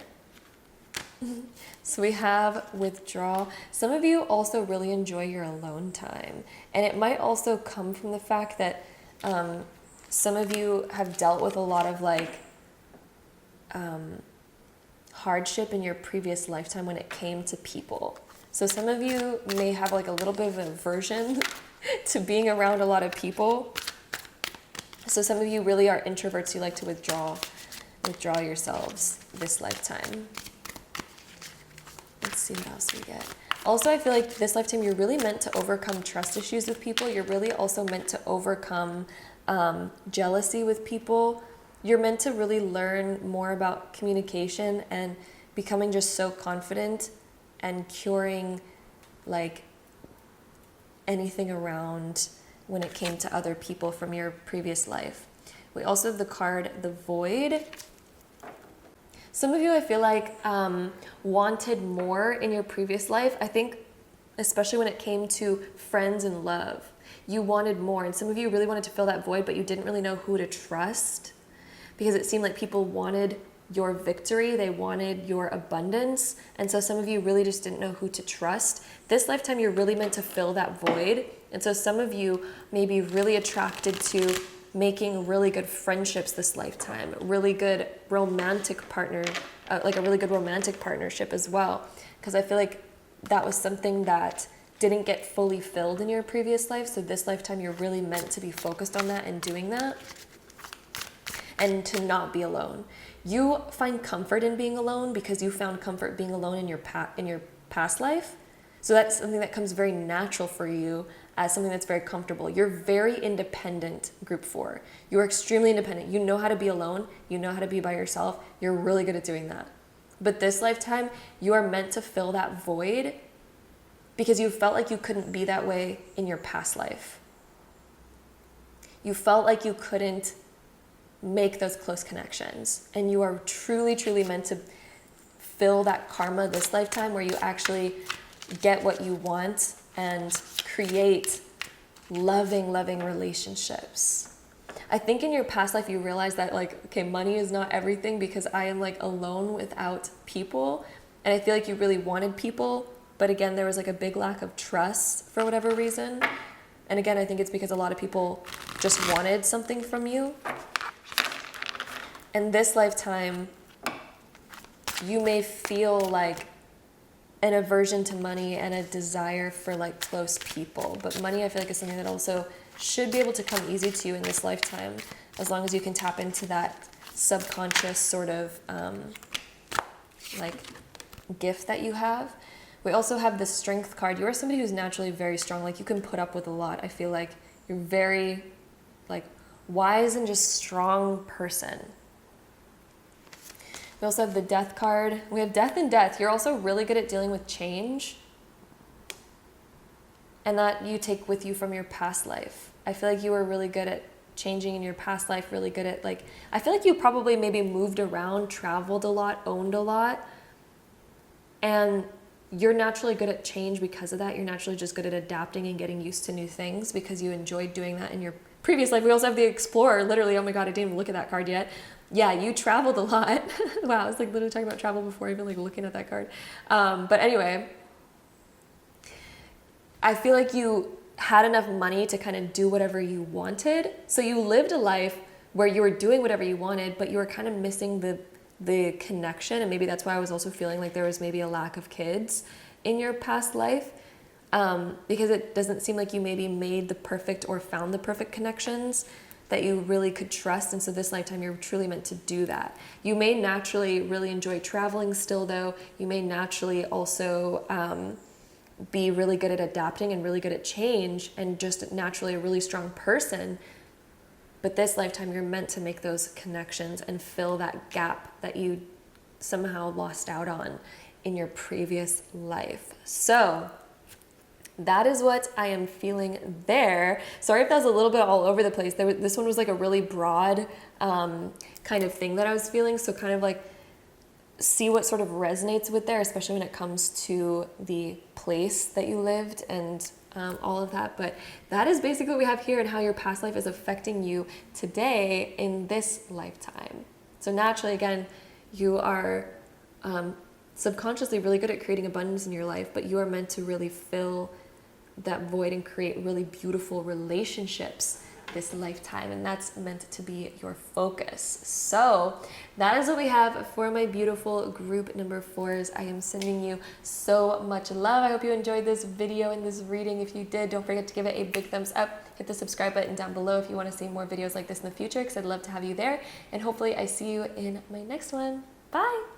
So we have withdrawal. Some of you also really enjoy your alone time. And it might also come from the fact that some of you have dealt with a lot of like hardship in your previous lifetime when it came to people. So some of you may have like a little bit of an aversion to being around a lot of people. So some of you really are introverts. You like to withdraw yourselves this lifetime. Let's see what else we get. Also, I feel like this lifetime you're really meant to overcome trust issues with people. You're really also meant to overcome jealousy with people. You're meant to really learn more about communication and becoming just so confident and curing like anything around when it came to other people from your previous life. We also have the card, the Void. Some of you, I feel like, wanted more in your previous life. I think, especially when it came to friends and love, you wanted more. And some of you really wanted to fill that void, but you didn't really know who to trust because it seemed like people wanted your victory. They wanted your abundance. And so some of you really just didn't know who to trust. This lifetime, you're really meant to fill that void. And so some of you may be really attracted to making really good friendships this lifetime, really good romantic partner, like a really good romantic partnership as well. Because I feel like that was something that didn't get fully filled in your previous life. So this lifetime, you're really meant to be focused on that and doing that and to not be alone. You find comfort in being alone because you found comfort being alone in your past life. So that's something that comes very natural for you as something that's very comfortable. You're very independent, group 4. You're extremely independent. You know how to be alone. You know how to be by yourself. You're really good at doing that. But this lifetime, you are meant to fill that void because you felt like you couldn't be that way in your past life. You felt like you couldn't make those close connections. And you are truly, truly meant to fill that karma this lifetime where you actually get what you want and create loving relationships. I think in your past life you realized that like, okay, money is not everything because I am like alone without people. And I feel like you really wanted people, but again, there was like a big lack of trust for whatever reason. And again, I think it's because a lot of people just wanted something from you. And this lifetime, you may feel like an aversion to money and a desire for like close people. But money, I feel like, is something that also should be able to come easy to you in this lifetime, as long as you can tap into that subconscious sort of like gift that you have. We also have the Strength card. You are somebody who's naturally very strong. Like, you can put up with a lot. I feel like you're very like wise and just strong person. We also have the Death card. We have Death and Death. You're also really good at dealing with change, and that you take with you from your past life. I feel like you were really good at changing in your past life, really good at like, I feel like you probably maybe moved around, traveled a lot, owned a lot, and you're naturally good at change because of that. You're naturally just good at adapting and getting used to new things because you enjoyed doing that in your previous life. We also have the Explorer, literally. Oh my God, I didn't even look at that card yet. Yeah, you traveled a lot. Wow, I was like literally talking about travel before even like looking at that card. But anyway, I feel like you had enough money to kind of do whatever you wanted. So you lived a life where you were doing whatever you wanted, but you were kind of missing the connection. And maybe that's why I was also feeling like there was maybe a lack of kids in your past life, because it doesn't seem like you maybe made the perfect or found the perfect connections that you really could trust. And so this lifetime, you're truly meant to do that. You may naturally really enjoy traveling still, though. You may naturally also be really good at adapting and really good at change, and just naturally a really strong person. But this lifetime, you're meant to make those connections and fill that gap that you somehow lost out on in your previous life. So that is what I am feeling there. Sorry if that was a little bit all over the place. This one was like a really broad kind of thing that I was feeling. So kind of like see what sort of resonates with there, especially when it comes to the place that you lived and all of that. But that is basically what we have here, and how your past life is affecting you today in this lifetime. So naturally, again, you are subconsciously really good at creating abundance in your life, but you are meant to really fill that void and create really beautiful relationships this lifetime, and that's meant to be your focus. So that is what we have for my beautiful group number 4s. I am sending you so much love. I hope you enjoyed this video and this reading. If you did, don't forget to give it a big thumbs up. Hit the subscribe button down below if you want to see more videos like this in the future, because I'd love to have you there. And hopefully I see you in my next one. Bye.